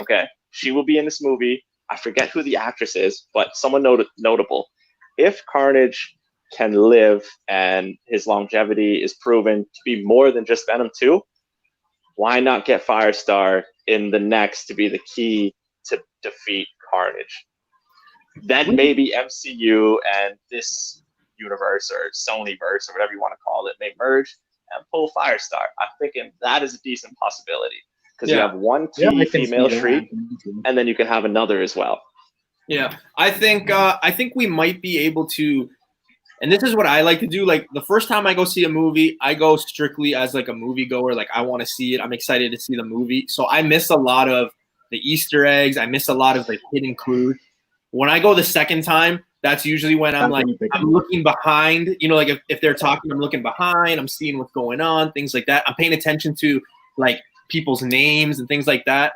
Okay, she will be in this movie. I forget who the actress is, but someone notable. If Carnage can live and his longevity is proven to be more than just Venom 2, why not get Firestar in the next to be the key to defeat Carnage? Then maybe MCU and this universe or Sonyverse or whatever you want to call it may merge and pull Firestar. I'm thinking that is a decent possibility because you have one key female Shriek, and then you can have another as well. Yeah, I think we might be able to, and this is what I like to do. Like, the first time I go see a movie, I go strictly as like a moviegoer. Like, I want to see it. I'm excited to see the movie. So I miss a lot of the Easter eggs. I miss a lot of the hidden clues. When I go the second time, that's usually when I'm looking behind. You know, like if they're talking, I'm looking behind. I'm seeing what's going on, things like that. I'm paying attention to like people's names and things like that.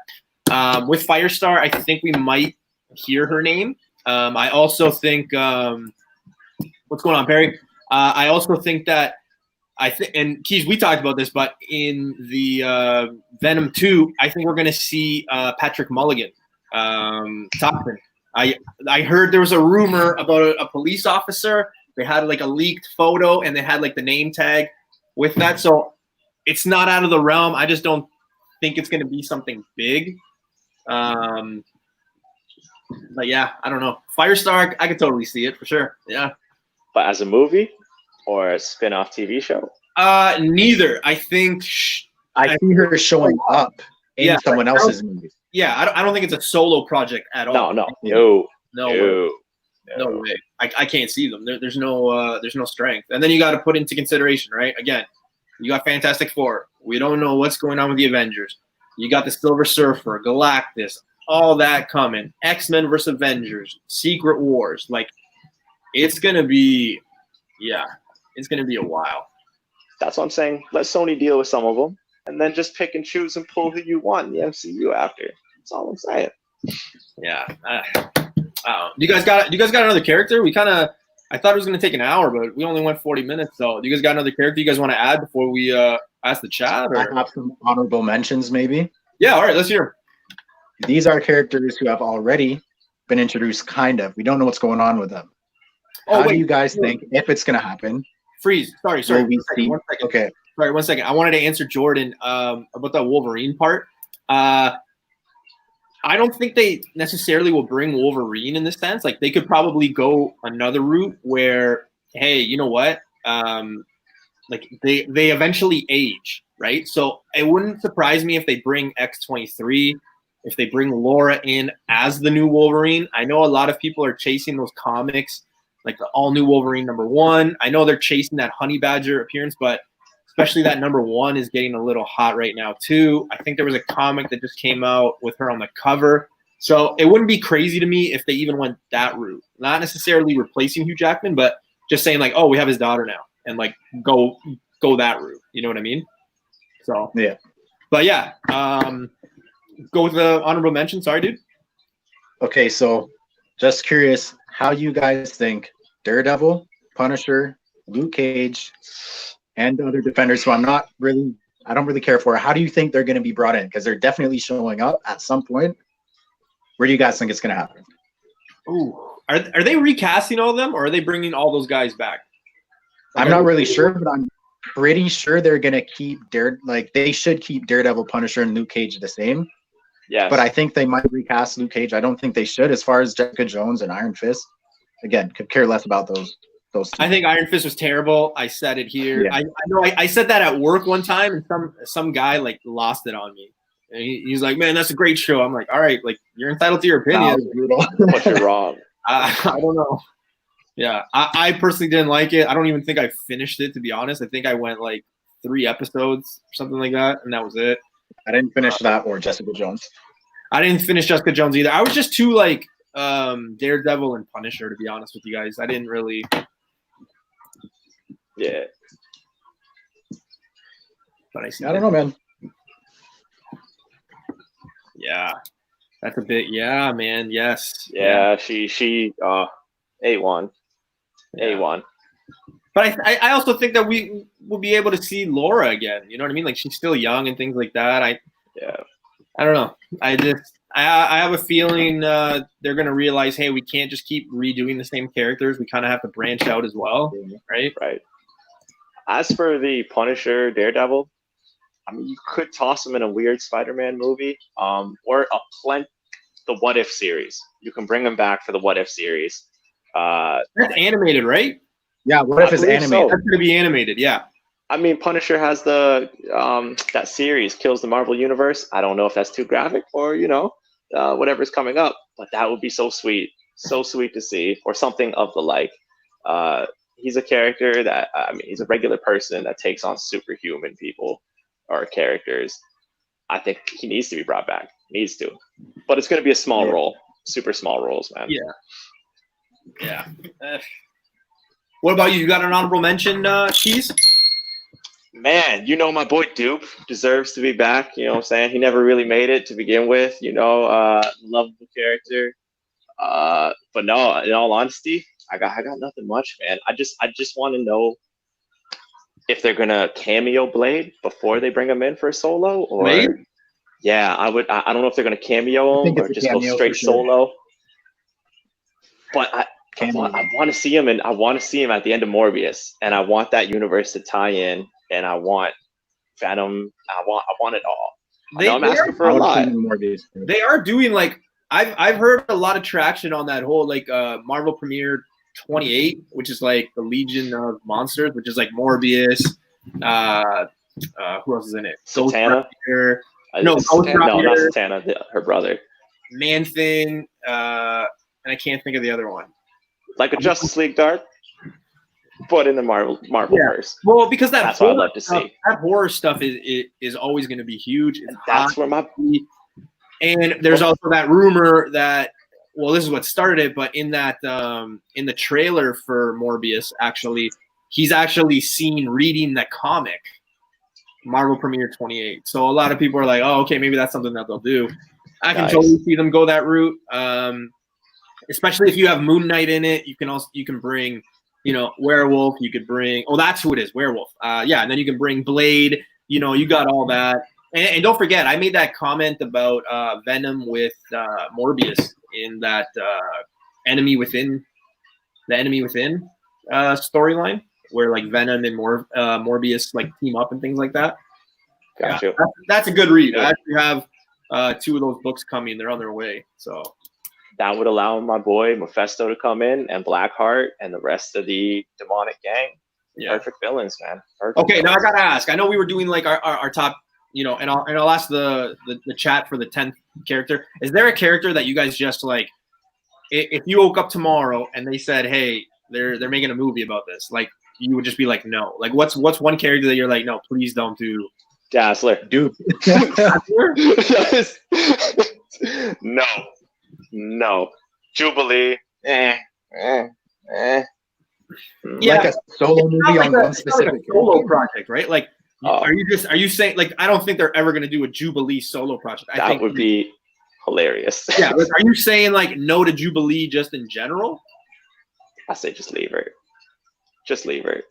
With Firestar, I think we might hear her name. I also think what's going on, Perry? I also think that and Keys, we talked about this, but in the Venom 2, I think we're going to see Patrick Mulligan, Toxin. I heard there was a rumor about a police officer. They had like a leaked photo and they had like the name tag with that. So it's not out of the realm. I just don't think it's going to be something big. But yeah, I don't know. Firestar, I could totally see it for sure. Yeah. But as a movie or a spin-off TV show? Neither. I think I see her showing up in someone else's movie. Yeah, I don't think it's a solo project at all. No way. I can't see them. There's no strength. And then you got to put into consideration, right? Again, you got Fantastic Four. We don't know what's going on with the Avengers. You got the Silver Surfer, Galactus, all that coming. X-Men versus Avengers, Secret Wars. Like, it's gonna be a while. That's what I'm saying. Let Sony deal with some of them, and then just pick and choose and pull who you want in the MCU after. That's all I'm saying. Yeah. You guys got another character? I thought it was gonna take an hour, but we only went 40 minutes. So, do you guys got another character you guys want to add before we ask the chat? Or? I have some honorable mentions, maybe. Yeah. All right. Let's hear. These are characters who have already been introduced. Kind of. We don't know what's going on with them. How do you guys think, if it's going to happen? Freeze. Sorry. One second. Okay. Sorry, 1 second. I wanted to answer Jordan about that Wolverine part. I don't think they necessarily will bring Wolverine in this sense. Like they could probably go another route where, hey, you know what? Like they eventually age, right? So it wouldn't surprise me if they bring X-23, if they bring Laura in as the new Wolverine. I know a lot of people are chasing those comics, like the all new Wolverine #1. I know they're chasing that Honey Badger appearance, but especially that #1 is getting a little hot right now too. I think there was a comic that just came out with her on the cover. So it wouldn't be crazy to me if they even went that route. Not necessarily replacing Hugh Jackman, but just saying like, oh, we have his daughter now, and like go that route. You know what I mean? So Yeah. But yeah, go with the honorable mention. Sorry, dude. Okay, so just curious how you guys think Daredevil, Punisher, Luke Cage, and other defenders who I don't really care for. How do you think they're going to be brought in? Because they're definitely showing up at some point. Where do you guys think it's going to happen? Ooh, are they recasting all of them, or are they bringing all those guys back? Like, I'm not really sure, but I'm pretty sure they're going to keep they should keep Daredevil, Punisher, and Luke Cage the same. Yes. But I think they might recast Luke Cage. I don't think they should. As far as Jessica Jones and Iron Fist, again, could care less about those two. I think Iron Fist was terrible. I said it here. Yeah. I know I said that at work one time, and some guy like lost it on me. And he's like, "Man, that's a great show." I'm like, "All right, like you're entitled to your opinion." But you're wrong. I don't know. Yeah, I personally didn't like it. I don't even think I finished it, to be honest. I think I went like 3 episodes or something like that, and that was it. I didn't finish that or Jessica Jones. I didn't finish Jessica Jones either. I was just too like Daredevil and Punisher, to be honest with you guys. I didn't really. Yeah. But I don't know, man. Yeah, that's a bit. Yeah, man. Yes. Yeah. She A1. A1. But I also think that we will be able to see Laura again. You know what I mean? Like she's still young and things like that. I don't know. I have a feeling they're gonna realize, hey, we can't just keep redoing the same characters. We kind of have to branch out as well, right? Right. As for the Punisher, Daredevil, I mean, you could toss them in a weird Spider-Man movie, or the What If series. You can bring them back for the What If series. That's animated, right? Yeah, What If is animated? So. That's gonna be animated, yeah. I mean, Punisher has the that series, Kills the Marvel Universe. I don't know if that's too graphic or whatever's coming up, but that would be so sweet to see, or something of the like. He's a character that he's a regular person that takes on superhuman people or characters. I think he needs to be brought back. Needs to, but it's going to be a small role, super small roles, man. Yeah. What about you? You got an honorable mention, Keys? Man, my boy Dupe deserves to be back. You know what I'm saying? He never really made it to begin with. Lovable character. But no, in all honesty, I got nothing much, man. I just want to know if they're gonna cameo Blade before they bring him in for a solo, or Blade? Yeah, I don't know if they're gonna cameo him or just go straight solo. But I want to see him, and I want to see him at the end of Morbius, and I want that universe to tie in, and I want Venom. I want it all. I'm asking for a lot. They are doing like I've heard a lot of traction on that whole like Marvel Premiere 28, which is like the Legion of Monsters, which is like Morbius. Who else is in it? Satana. No, not Satana. Her brother. Man Thing. And I can't think of the other one. Like a Justice League Dark, but in the Marvel verse. Well, because that's what I'd love to see. That horror stuff is always going to be huge. That's where and there's also that rumor that, well, this is what started it, but in that in the trailer for Morbius, actually, he's actually seen reading the comic, Marvel Premiere 28. So a lot of people are like, oh, okay, maybe that's something that they'll do. I can totally see them go that route. Especially if you have Moon Knight in it, you can bring, Werewolf. You could bring, that's who it is, Werewolf. And then you can bring Blade. You got all that. And don't forget, I made that comment about Venom with Morbius in that Enemy Within storyline, where like Venom and Morbius like team up and things like that. Gotcha. That's a good read. I actually have two of those books coming. They're on their way. So that would allow my boy Mephisto to come in and Blackheart and the rest of the demonic gang. yeah. Perfect villains, man. Perfect Okay, now I villains. gotta ask. I know we were doing like our top, you know, and I'll ask the chat for the 10th character. Is there a character that you guys just like, if you woke up tomorrow and they said, hey, they're making a movie about this, like you would just be like, no. Like what's one character that you're like, no, please don't do? Dazzler. Dude. No. Jubilee. Yeah, Like a solo it's not movie like on one specific a solo character. project, right? Like, are you saying like I don't think they're ever gonna do a Jubilee solo project? I that think would be hilarious. Yeah, like, are you saying like no to Jubilee just in general? I say just leave her. Just leave her.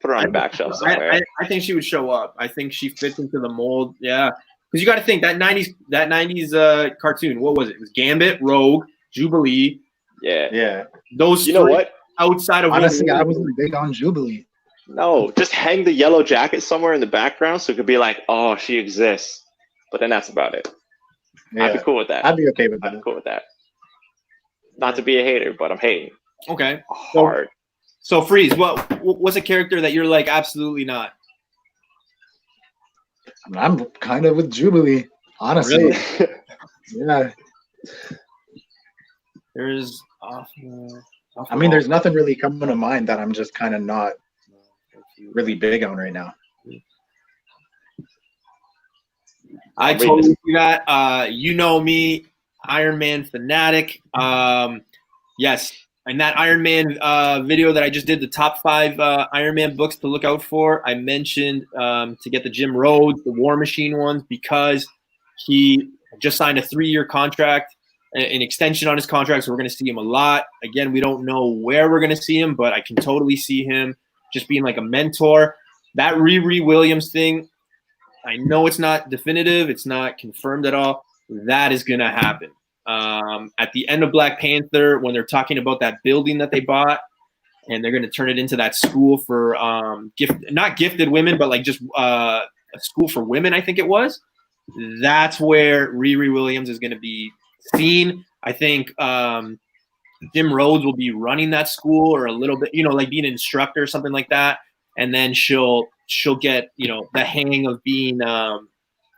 Put her on the back shelf somewhere. I think she would show up. I think she fits into the mold. Yeah, because you got to think that '90s cartoon. What was it? It was Gambit, Rogue, Jubilee. Yeah. Those. You know three what? Outside of Honestly, I wasn't big on Jubilee. No, just hang the yellow jacket somewhere in the background so it could be like, oh, she exists. But then that's about it. Yeah. I'd be cool with that. I'd be okay with I'd be that. cool with that. Not to be a hater, but I'm hating Okay. hard. So Freeze, what's a character that you're like absolutely not? I mean, I'm kind of with Jubilee, honestly. Really? Yeah. There's. I mean, there's nothing really coming to mind that I'm just kind of not really big on right now. I totally see that. You know me, Iron Man fanatic. Yes, and that Iron Man video that I just did, the top 5 Iron Man books to look out for, I mentioned to get the Jim Rhodes, the War Machine ones, because he just signed a 3-year contract, an extension on his contract, so we're going to see him a lot. Again, we don't know where we're going to see him, but I can totally see him just being like a mentor. That Riri Williams thing, I know it's not definitive. It's not confirmed at all. That is going to happen. At the end of Black Panther, when they're talking about that building that they bought, and they're going to turn it into that school for not gifted women, but like just a school for women, I think it was. That's where Riri Williams is going to be seen. I think Jim Rhodes will be running that school, or a little bit, like being an instructor or something like that. And then she'll get, the hang of being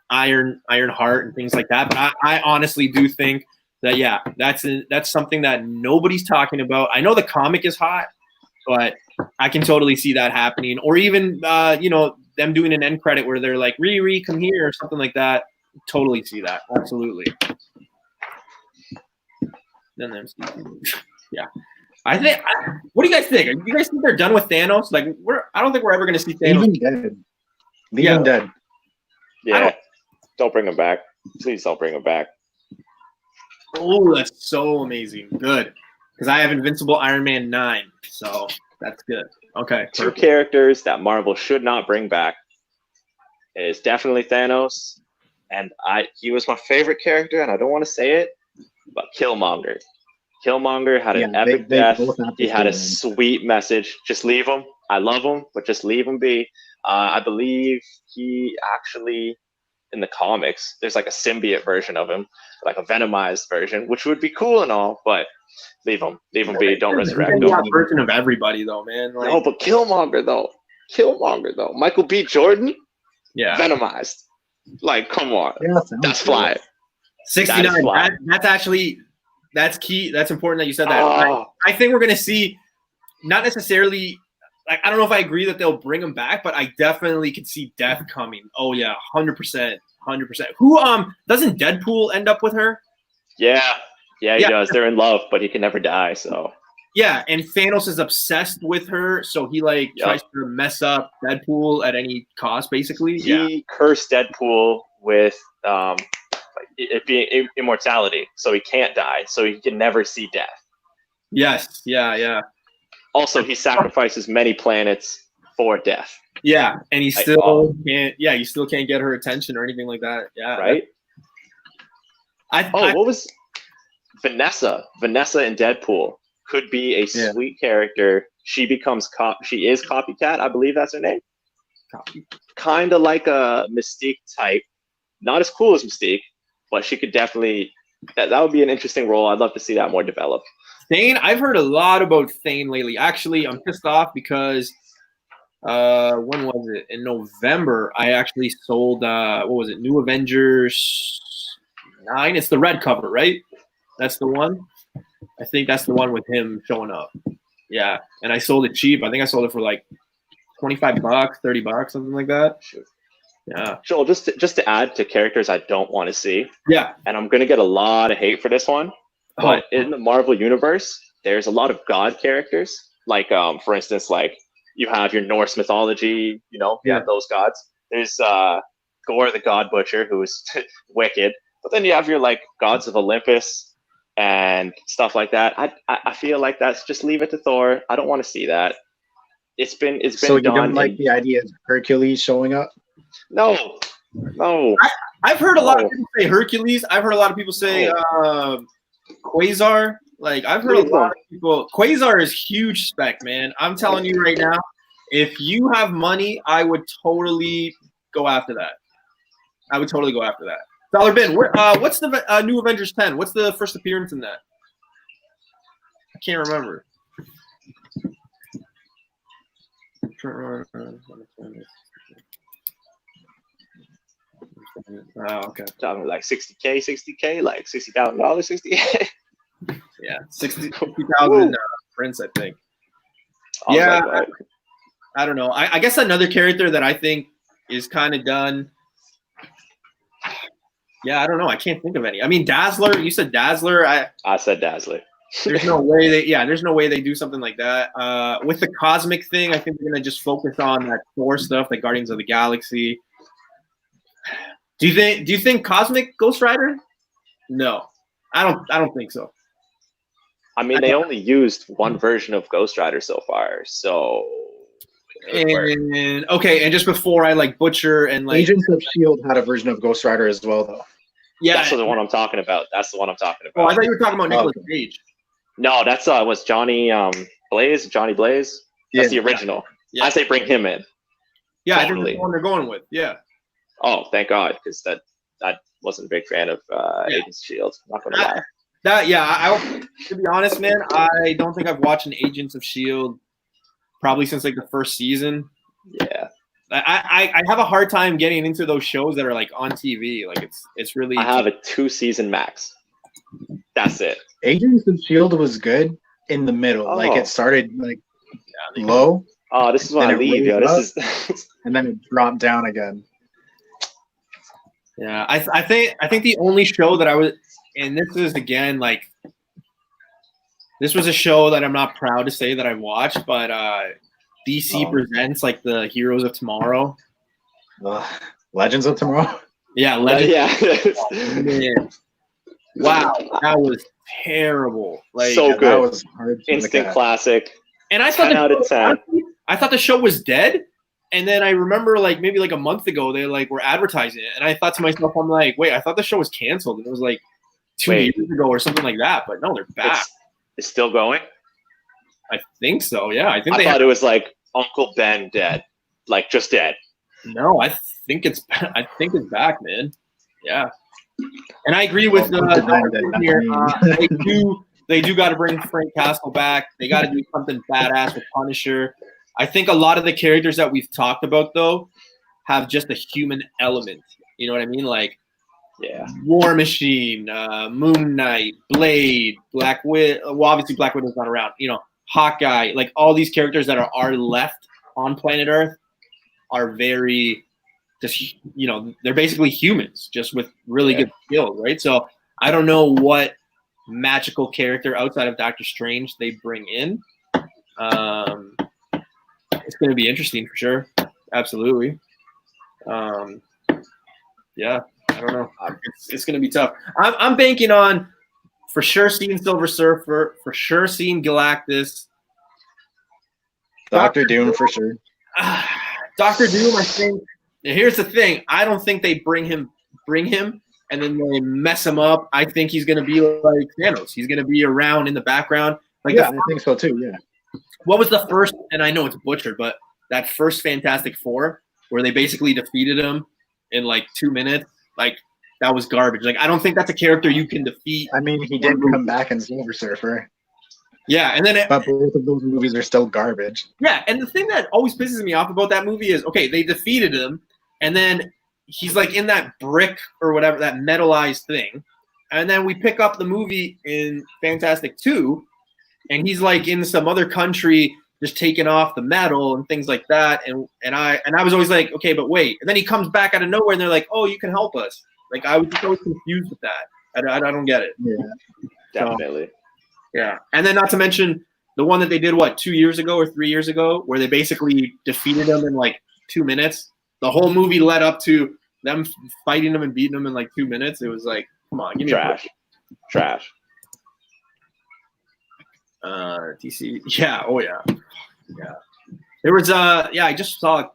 Iron Heart and things like that. But I honestly do think that, yeah, that's something that nobody's talking about. I know the comic is hot, but I can totally see that happening. Or even, them doing an end credit where they're like, Riri, come here, or something like that. Totally see that. Absolutely. Then there's, yeah. I think. What do you guys think? Do you guys think they're done with Thanos? Like, I don't think we're ever going to see Thanos. Leave him dead. Yeah. Don't bring him back. Please don't bring him back. Oh, that's so amazing. Good. Because I have Invincible Iron Man 9, so that's good. Okay. Two characters that Marvel should not bring back is definitely Thanos, and he was my favorite character, and I don't want to say it, but Killmonger. Killmonger had an epic death. He had a sweet message. Just leave him. I love him, but just leave him be. I believe he actually, in the comics, there's like a symbiote version of him, like a venomized version, which would be cool and all, but leave him be. Don't resurrect him. Version of everybody, though, man. Like, no, but Killmonger, though. Michael B. Jordan, yeah, venomized. Like, come on. Yeah, that's fly. 69. That's actually, that's key. That's important that you said that. I think we're going to see, not necessarily, like, I don't know if I agree that they'll bring him back, but I definitely could see death coming. Oh, yeah, 100%. 100%. Who, doesn't Deadpool end up with her? Yeah, he does. They're in love, but he can never die, so. Yeah, and Thanos is obsessed with her, so he, tries to mess up Deadpool at any cost, basically. He cursed Deadpool with, it being immortality, so he can't die, so he can never see death. Yes, yeah. Also, he sacrifices many planets for death. Yeah, and he still can't. Yeah, you still can't get her attention or anything like that. Yeah, right. What was Vanessa? Vanessa in Deadpool could be a sweet character. She becomes she is Copycat, I believe that's her name. Kind of like a Mystique type, not as cool as Mystique, but she could definitely. That would be an interesting role. I'd love to see that more developed. Thane, I've heard a lot about Thane lately. Actually, I'm pissed off because when was it? In November, I actually sold what was it? New Avengers 9. It's the red cover, right? That's the one. I think that's the one with him showing up. Yeah, and I sold it cheap. I think I sold it for like $25, $30, something like that. Yeah. Joel, just to add to characters I don't want to see. Yeah. And I'm gonna get a lot of hate for this one, but in the Marvel universe, there's a lot of god characters. Like, for instance, like you have your Norse mythology. You know, you have those gods. There's Gore the God Butcher, who is wicked. But then you have your like gods of Olympus and stuff like that. I feel like that's just leave it to Thor. I don't want to see that. It's been So you done. don't like the idea of Hercules showing up? No. I've heard a lot of people say Hercules. I've heard a lot of people say Quasar. Like, I've heard a lot of people. Quasar is huge spec, man. I'm telling you right now, if you have money, I would totally go after that. I would totally go after that. Dollar Bin, what's the new Avengers 10? What's the first appearance in that? I can't remember. Oh, okay. Talking like 60K, like $60,000, $60K. Yeah, 60,000 prints, I think. Yeah, I don't know. I guess another character that I think is kind of done. Yeah, I don't know. I can't think of any. I mean, Dazzler. You said Dazzler. I said Dazzler. There's no way there's no way they do something like that. With the cosmic thing, I think they're gonna just focus on that Thor stuff, like Guardians of the Galaxy. Do you think Cosmic Ghost Rider? No, I don't think so. I mean, they only used one version of Ghost Rider so far, so. And just before I like butcher and like Agents of S.H.I.E.L.D. had a version of Ghost Rider as well, though. Yeah, that's the one I'm talking about. Oh, I thought you were talking about Nicolas Cage. No, that's was Johnny Blaze. That's the original. Yeah. I say bring him in. Yeah, totally. I think that's the one they're going with. Yeah. Oh, thank God, because I wasn't a big fan of Agents of S.H.I.E.L.D. Not gonna lie. I to be honest, man, I don't think I've watched an Agents of S.H.I.E.L.D. probably since like the first season. Yeah. I have a hard time getting into those shows that are like on TV. Like it's really. I have a 2-season max. That's it. Agents of S.H.I.E.L.D. was good in the middle. Like it started like low. Oh, this is why I leave, yo. This is and then it dropped down again. Yeah, I think the only show that I was, and this is again like, this was a show that I'm not proud to say that I watched, but DC presents like the Heroes of Tomorrow. Legends of Tomorrow. Yeah, Legends. Yeah. Man. Wow, that was terrible. Like so good. That was hard. Instant classic. And I thought 10 out of 10. I thought the show was dead. And then I remember like maybe like a month ago they like were advertising it, and I thought to myself, I'm like, wait, I thought the show was canceled, and it was like 2 years ago or something like that. But no, they're back. It's still going. I think so. Yeah, I thought it was like Uncle Ben dead, like just dead. No, I think it's back, man. Yeah, and I agree with here. They do got to bring Frank Castle back. They got to do something badass with Punisher. I think a lot of the characters that we've talked about, though, have just a human element. You know what I mean? Like, War Machine, Moon Knight, Blade, Black Widow. Well, obviously Black Widow's not around. You know, Hawkeye. Like all these characters that are left on planet Earth are very just, you know, they're basically humans, just with really good skills, right? So I don't know what magical character outside of Doctor Strange they bring in. It's going to be interesting for sure. Absolutely. Yeah, I don't know. It's going to be tough. I'm banking on for sure seeing Silver Surfer, for sure seeing Galactus. Doctor Doom for sure. Doctor Doom, I think. Here's the thing. I don't think they bring him and then they mess him up. I think he's going to be like Thanos. He's going to be around in the background. Like I think so too. Yeah. What was the first, and I know it's butchered, but that first Fantastic Four where they basically defeated him in like 2 minutes like that was garbage. Like I don't think that's a character you can defeat. I mean, he did come back in Silver Surfer. Yeah, and then but both of those movies are still garbage. Yeah, and the thing that always pisses me off about that movie is, okay, they defeated him, and then he's like in that brick or whatever, that metalized thing, and then we pick up the movie in Fantastic 2, and he's like in some other country just taking off the metal and things like that, and I was always like, okay, but wait, and then he comes back out of nowhere, and they're like, oh, you can help us. Like I was just always confused with that. I don't get it. Yeah, definitely. So, yeah, and then not to mention the one that they did 2 years ago or 3 years ago, where they basically defeated him in like 2 minutes. The whole movie led up to them fighting him and beating him in like 2 minutes. It was like, come on, give me trash. DC, yeah, oh yeah. There was I just saw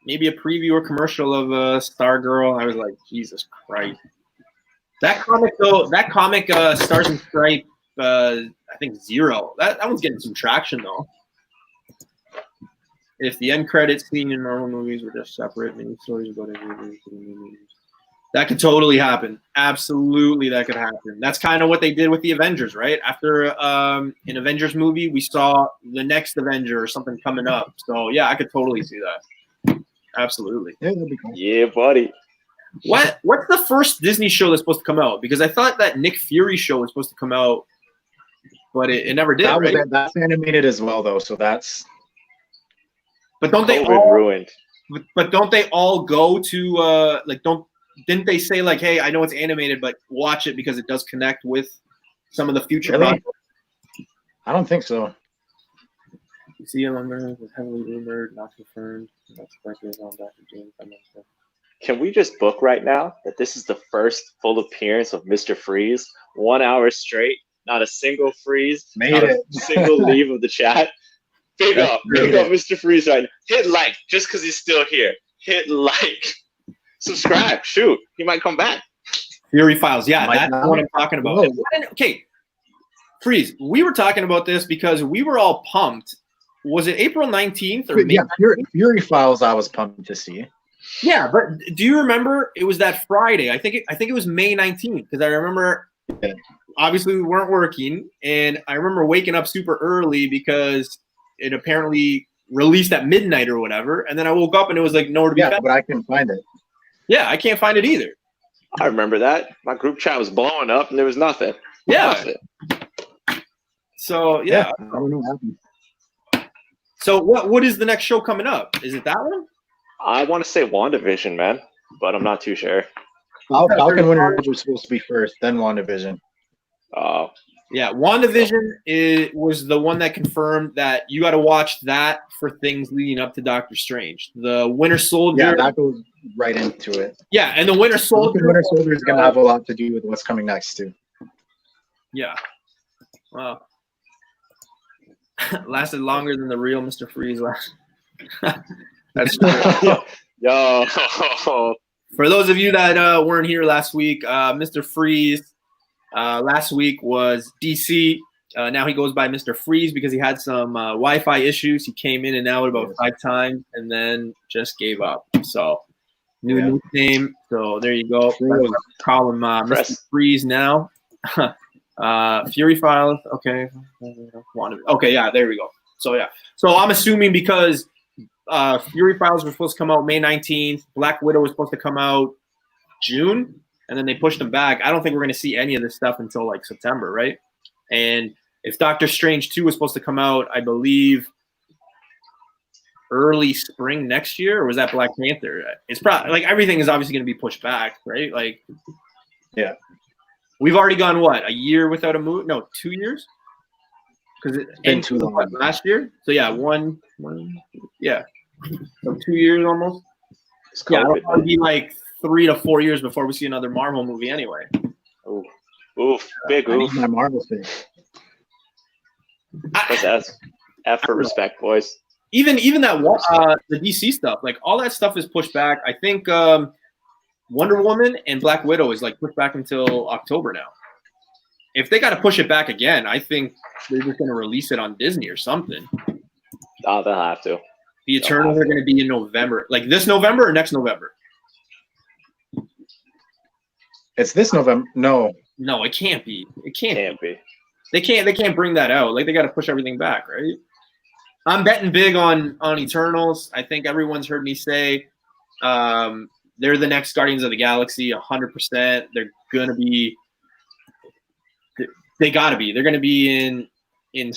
maybe a preview or commercial of Stargirl. I was like, Jesus Christ. That comic Stars and Stripe, I think 0. That one's getting some traction though. If the end credits scene in Marvel movies were just separate mini stories about movies, that could totally happen. Absolutely, that could happen. That's kind of what they did with the Avengers, right? After an Avengers movie, we saw the next Avenger or something coming up. So yeah, I could totally see that. Absolutely. Yeah, that'd be cool. Yeah, buddy. What's the first Disney show that's supposed to come out? Because I thought that Nick Fury show was supposed to come out, but it never did. Right? That's animated as well, though. So that's. But don't they all ruined? But don't they all go to Didn't they say like, hey, I know it's animated, but watch it because it does connect with some of the future? Really? I don't think so. You see, is heavily rumored, not confirmed. That's speculated on Dr. James. Can we just book right now that this is the first full appearance of Mr. Freeze? 1 hour straight, not a single freeze, a single leave of the chat. Big up Mr. Freeze right now. Hit like just because he's still here. Hit like. Subscribe. Shoot, he might come back. Fury Files. Yeah, that's what I'm talking about. Okay, Freeze, we were talking about this because we were all pumped. Was it April 19th or May? Yeah, Fury Files I was pumped to see. Yeah, but do you remember it was that Friday? I think it was May 19th because I remember obviously we weren't working, and I remember waking up super early because it apparently released at midnight or whatever, and then I woke up and it was like nowhere to be found. Yeah, but I can find it. Yeah, I can't find it either. I remember that. My group chat was blowing up and there was nothing. Yeah. So, yeah. I don't know what happened. So, what is the next show coming up? Is it that one? I want to say WandaVision, man, but I'm not too sure. Falcon Winter Soldier was supposed to be first, then WandaVision. Oh. Yeah, WandaVision was the one that confirmed that you got to watch that for things leading up to Doctor Strange. The Winter Soldier. Yeah, that goes right into it. Yeah, and the Winter Soldier. The Winter Soldier is going to have a lot to do with what's coming next, too. Yeah. Wow. Lasted longer than the real Mr. Freeze last. That's true. Yo. For those of you that weren't here last week, Mr. Freeze last week was DC. Now he goes by Mr. Freeze because he had some Wi-Fi issues. He came in and out about 5 times and then just gave up. So new name. So there you go. Call him Mr. Freeze now. Fury Files. Okay. Okay. Yeah. There we go. So yeah. So I'm assuming because Fury Files were supposed to come out May 19th. Black Widow was supposed to come out June. And then they pushed them back. I don't think we're going to see any of this stuff until like September, right? And if Doctor Strange 2 was supposed to come out, I believe early spring next year, or was that Black Panther? It's probably like everything is obviously going to be pushed back, right? Like, yeah, we've already gone a year without a movie? No, 2 years. Because it ended too long last year. So yeah, so 2 years almost. Yeah, it'll probably be like 3 to 4 years before we see another Marvel movie anyway. Oof, big oof. My Marvel thing. That's F for respect, boys. Even that the DC stuff, like all that stuff is pushed back. I think Wonder Woman and Black Widow is like pushed back until October now. If they got to push it back again, I think they're just going to release it on Disney or something. Oh, they'll have to. The Eternals are going to be in November, like this November or next November. It's this November. No, No, it can't be. It can't. Can't be. They can't bring that out. Like they got to push everything back, right? I'm betting big on Eternals. I think everyone's heard me say they're the next Guardians of the Galaxy, 100%. They're gonna be. They gotta be. They're gonna be in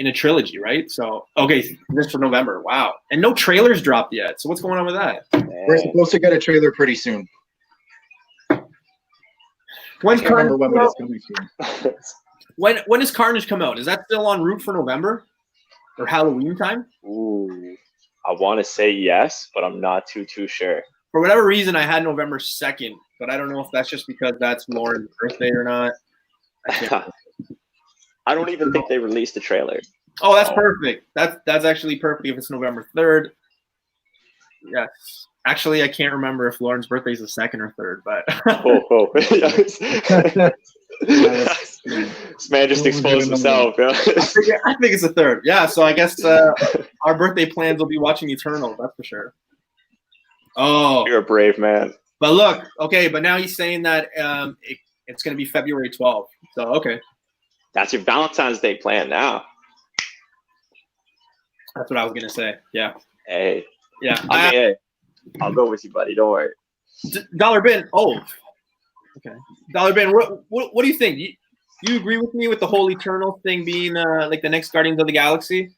a trilogy, right? So okay, this for November. Wow, and no trailers dropped yet. So what's going on with that? we're supposed to get a trailer pretty soon. When's I can't remember Carnage when, come but out? it's coming soon. When does Carnage come out? Is that still en route for November or Halloween time? Ooh, I want to say yes, but I'm not too sure. For whatever reason, I had November 2nd, but I don't know if that's just because that's Lauren's birthday or not. I don't even think they released the trailer. Oh, that's perfect. That's actually perfect if it's November 3rd. Yes. Actually, I can't remember if Lauren's birthday is the 2nd or 3rd, but This man just exposed himself. Yeah. I think it's the 3rd. Yeah, so I guess our birthday plans will be watching Eternal, that's for sure. Oh, You're a brave man. but look, okay, but now he's saying that it's going to be February 12th. So, okay. That's your Valentine's Day plan now. That's what I was going to say. Yeah. Hey, Yeah. hey, I'll go with you, buddy. Don't worry. Dollar Bin. Oh, okay. Dollar Bin. What do you think? You agree with me with the whole Eternal thing being like the next Guardians of the Galaxy?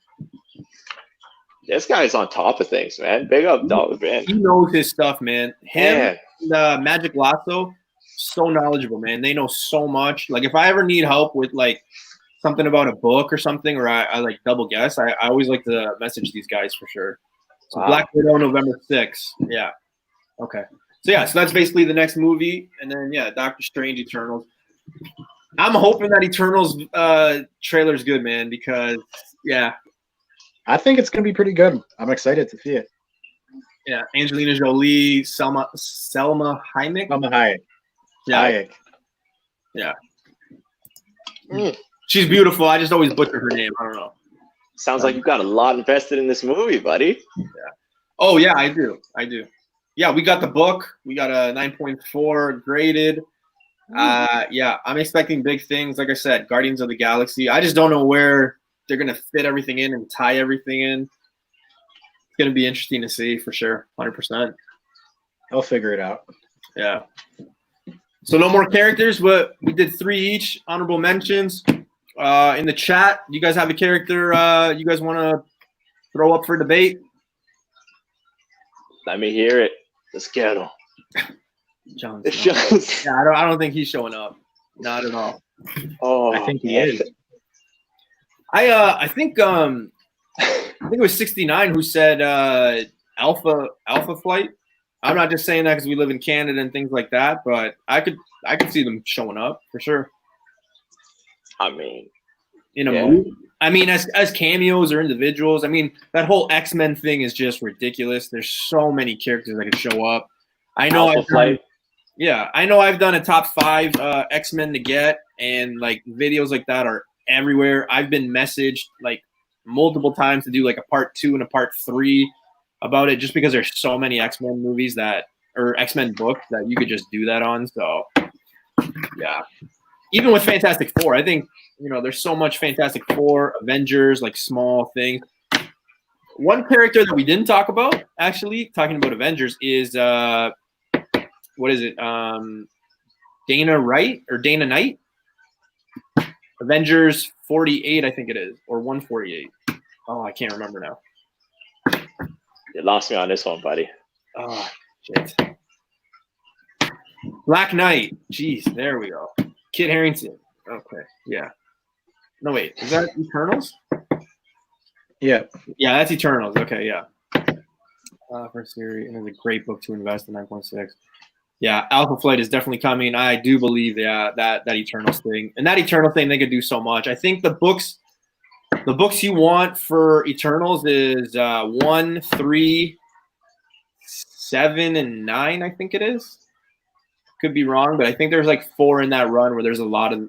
This guy's on top of things, man. Big up, Dollar Bin. He knows his stuff, man. Him, Man. Magic Lasso, so knowledgeable, man. They know so much. Like if I ever need help with like something about a book or something, or I like double guess, I always like to message these guys for sure. So Wow. Black Widow, November 6th. Yeah. Okay. So yeah, so that's basically the next movie, and then yeah, Doctor Strange, Eternals. I'm hoping that Eternals trailer's good, man, because yeah, I think it's gonna be pretty good. I'm excited to see it. yeah, Angelina Jolie, Selma Hayek. Selma Hayek. Yeah, Hayek. yeah. Mm. She's beautiful. I just always butcher her name. I don't know. Sounds like you got a lot invested in this movie, buddy. Oh yeah, I do. Yeah, we got the book. We got a 9.4 graded. Yeah, I'm expecting big things. Like I said, Guardians of the Galaxy. I just don't know where they're gonna fit everything in and tie everything in. It's gonna be interesting to see for sure, 100%. I'll figure it out. Yeah. So no more characters, but we did 3 each. Honorable mentions. In the chat, you guys have a character you guys want to throw up for debate? Let me hear it. Let's get him. John. It's just, Yeah, I don't think he's showing up. Not at all. oh, I think he man. is. I think it was 69 who said Alpha Flight. I'm not just saying that because we live in Canada and things like that, but I could see them showing up for sure. I mean, In a yeah. movie. I mean, as cameos or individuals. I mean, that whole X-Men thing is just ridiculous. There's so many characters that could show up. I know Alpha Flight. I know I've done a top 5 X-Men to get, and like videos like that are everywhere. I've been messaged like multiple times to do like a part 2 and a part 3 about it, just because there's so many X-Men movies or X-Men books that you could just do that on. So yeah, even with Fantastic Four, I think there's so much Fantastic Four, Avengers, like small things. One character that we didn't talk about, actually, talking about Avengers, is what is it? Dana Wright or Dana Knight? Avengers 48, I think it is, or 148. Oh, I can't remember now. You lost me on this one, buddy. Oh, shit. Black Knight. Jeez, there we go. Kit Harington. Okay, yeah. No, wait. Is that Eternals? Yeah. Yeah, that's Eternals. Okay, yeah. First series, and it's a great book to invest in 9.6. Yeah, Alpha Flight is definitely coming. I do believe, yeah, that Eternals thing. And that Eternal thing, they could do so much. I think the books you want for Eternals is 1, 3, 7, and 9, I think it is. Could be wrong, but I think there's like 4 in that run where there's a lot of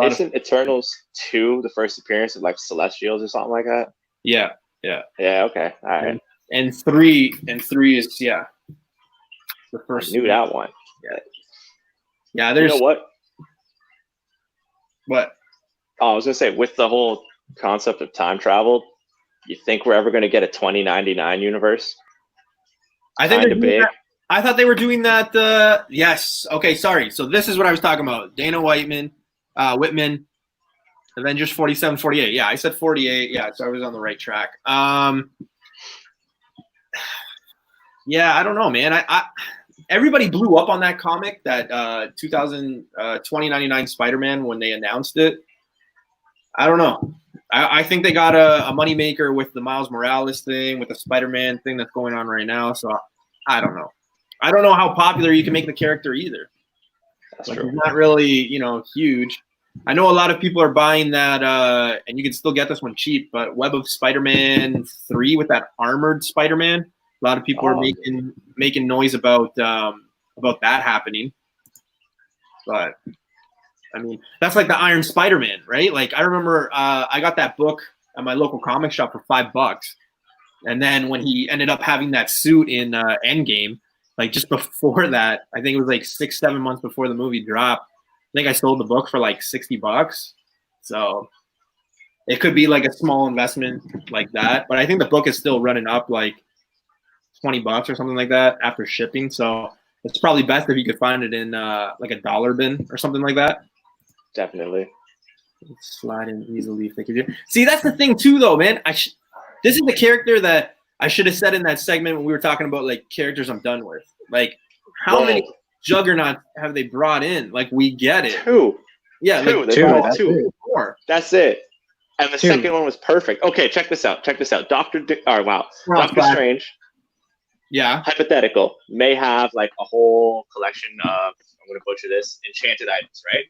Isn't Eternals 2 the first appearance of like Celestials or something like that? yeah. Yeah, okay. All right. And 3 is the I first. knew that one. Yeah. Yeah, You there's know what? what? Oh, I was gonna say, with the whole concept of time travel, you think we're ever gonna get a 2099 universe? I think Kind they're of doing big. that. I thought they were doing that. Yes. Okay. Sorry. So this is what I was talking about. Dana Whitman, Avengers 47, 48. Yeah, I said 48. Yeah, so I was on the right track. Yeah, I don't know, man. I everybody blew up on that comic, that 2099 Spider-Man when they announced it. I don't know. I think they got a moneymaker with the Miles Morales thing, with the Spider-Man thing that's going on right now. So I don't know. I don't know how popular you can make the character either. That's Like, true. he's not really, huge. I know a lot of people are buying that, and you can still get this one cheap, but Web of Spider-Man 3 with that armored Spider-Man. A lot of people are making noise about that happening. But I mean, that's like the Iron Spider-Man, right? Like, I remember I got that book at my local comic shop for $5. And then when he ended up having that suit in Endgame, like just before that, I think it was like 6-7 months before the movie dropped. I think I sold the book for like $60. So it could be like a small investment like that. But I think the book is still running up like $20 or something like that after shipping. So it's probably best if you could find it in like a dollar bin or something like that. Definitely. Slide in easily if they could do. See, that's the thing too, though, man. This is the character that I should have said in that segment when we were talking about like characters I'm done with. Like, how many Juggernauts have they brought in? Like, we get it. Two. Yeah, two. like They brought in two. More. That's it. And the second one was perfect. Okay, check this out. Doctor Strange. Yeah. Hypothetical. May have like a whole collection of, I'm going to butcher this, enchanted items, right?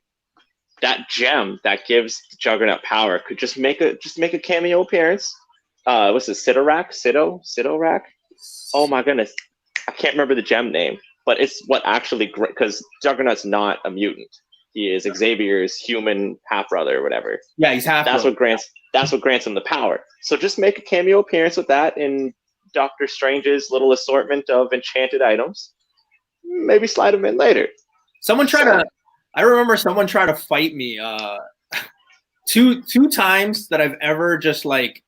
That gem that gives Juggernaut power could just make a cameo appearance. What's this? Sidorak? Oh my goodness. I can't remember the gem name, but it's what actually, because Juggernaut's not a mutant. He is Xavier's human half brother or whatever. Yeah, he's half. That's what grants him the power. So just make a cameo appearance with that in Doctor Strange's little assortment of enchanted items. Maybe slide him in later. I remember someone tried to fight me two times that I've ever just like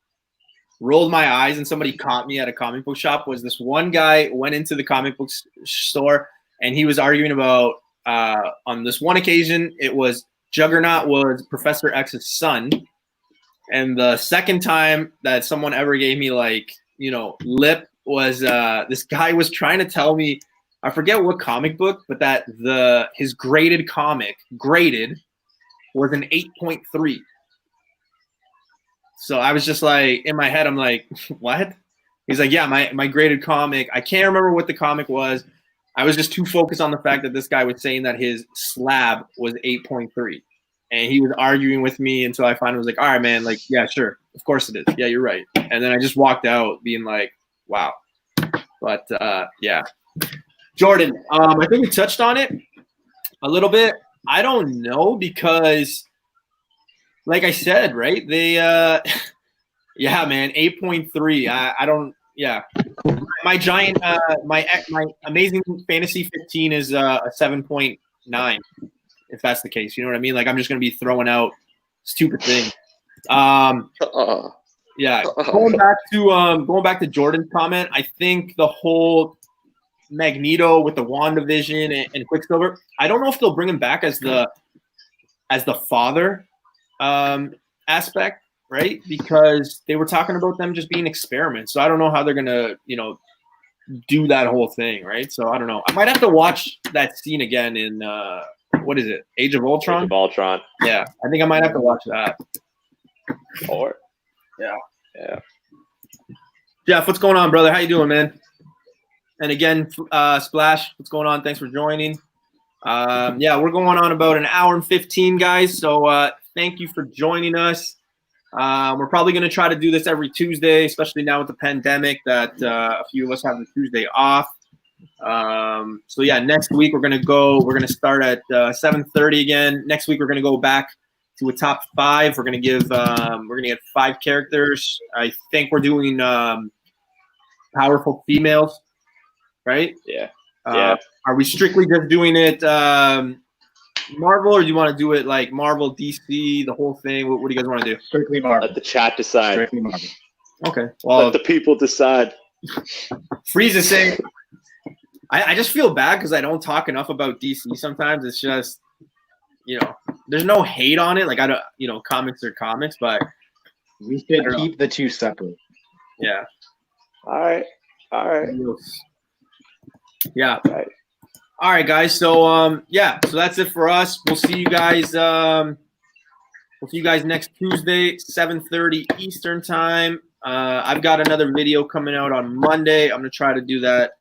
rolled my eyes and somebody caught me at a comic book shop. Was this one guy went into the comic book store and he was arguing about on this one occasion it was Juggernaut was Professor X's son, and the second time that someone ever gave me like lip was this guy was trying to tell me, I forget what comic book, but that his graded comic was an 8.3. So I was just like, in my head, I'm like, what? He's like, yeah, my graded comic. I can't remember what the comic was. I was just too focused on the fact that this guy was saying that his slab was 8.3. And he was arguing with me until I finally was like, all right, man, like, yeah, sure. Of course it is. Yeah, you're right. And then I just walked out being like, wow. But yeah. Jordan, I think we touched on it a little bit. I don't know because, like I said, right? They, yeah, man, 8.3. I don't, yeah. My giant, my amazing fantasy 15 is a 7.9. If that's the case, you know what I mean? Like I'm just gonna be throwing out stupid things. Yeah. Going back to Jordan's comment, I think the whole Magneto with the WandaVision and Quicksilver, I don't know if they'll bring him back as the father aspect, right? Because they were talking about them just being experiments. So I don't know how they're gonna, do that whole thing, right? So I don't know. I might have to watch that scene again in what is it? Age of Ultron? Age of Ultron. Yeah, I think I might have to watch that. Or yeah. Jeff, what's going on, brother? How you doing, man? And again, Splash, what's going on? Thanks for joining. Yeah, we're going on about an hour and 15, guys. So thank you for joining us. We're probably going to try to do this every Tuesday, especially now with the pandemic that a few of us have the Tuesday off. So yeah, next week we're going to start at 7:30 again. Next week we're going to go back to a top 5. We're going to get 5 characters. I think we're doing powerful females, right? Yeah. Are we strictly just doing it Marvel, or do you want to do it like Marvel, DC, the whole thing? What do you guys want to do? Strictly Marvel. Let the chat decide. Strictly Marvel. Okay. Well, Let the people decide. Freeze is saying, I just feel bad because I don't talk enough about DC sometimes. It's just, there's no hate on it. Like, I don't, comics are comics, but We should keep the two separate. yeah. All right. Yeah. Right. All right, guys. So, so that's it for us. We'll see you guys. We'll see you guys next Tuesday, 7:30 Eastern time. I've got another video coming out on Monday. I'm gonna try to do that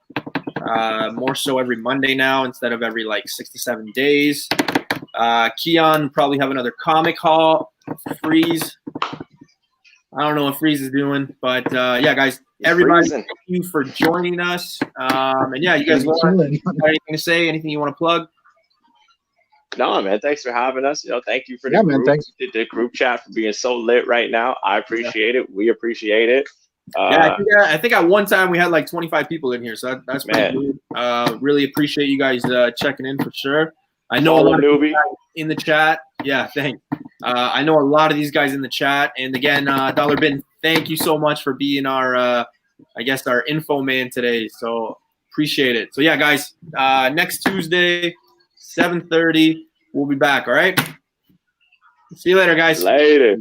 more so every Monday now instead of every like 6 to 7 days. Keyon probably have another comic haul. Freeze. I don't know what Freeze is doing, but yeah, guys, everybody, thank you for joining us. And yeah, you guys got anything to say? Anything you want to plug? No, man. Thanks for having us. Thank you for the group chat for being so lit right now. I appreciate it. We appreciate it. I think at one time we had like 25 people in here, so that's pretty good. Really appreciate you guys checking in for sure. I know a lot of people in the chat. Yeah, thanks. I know a lot of these guys in the chat, and again, Dollar Bin, thank you so much for being our, our info man today. So appreciate it. So yeah, guys, next Tuesday, 7:30, we'll be back. All right. See you later, guys. Later.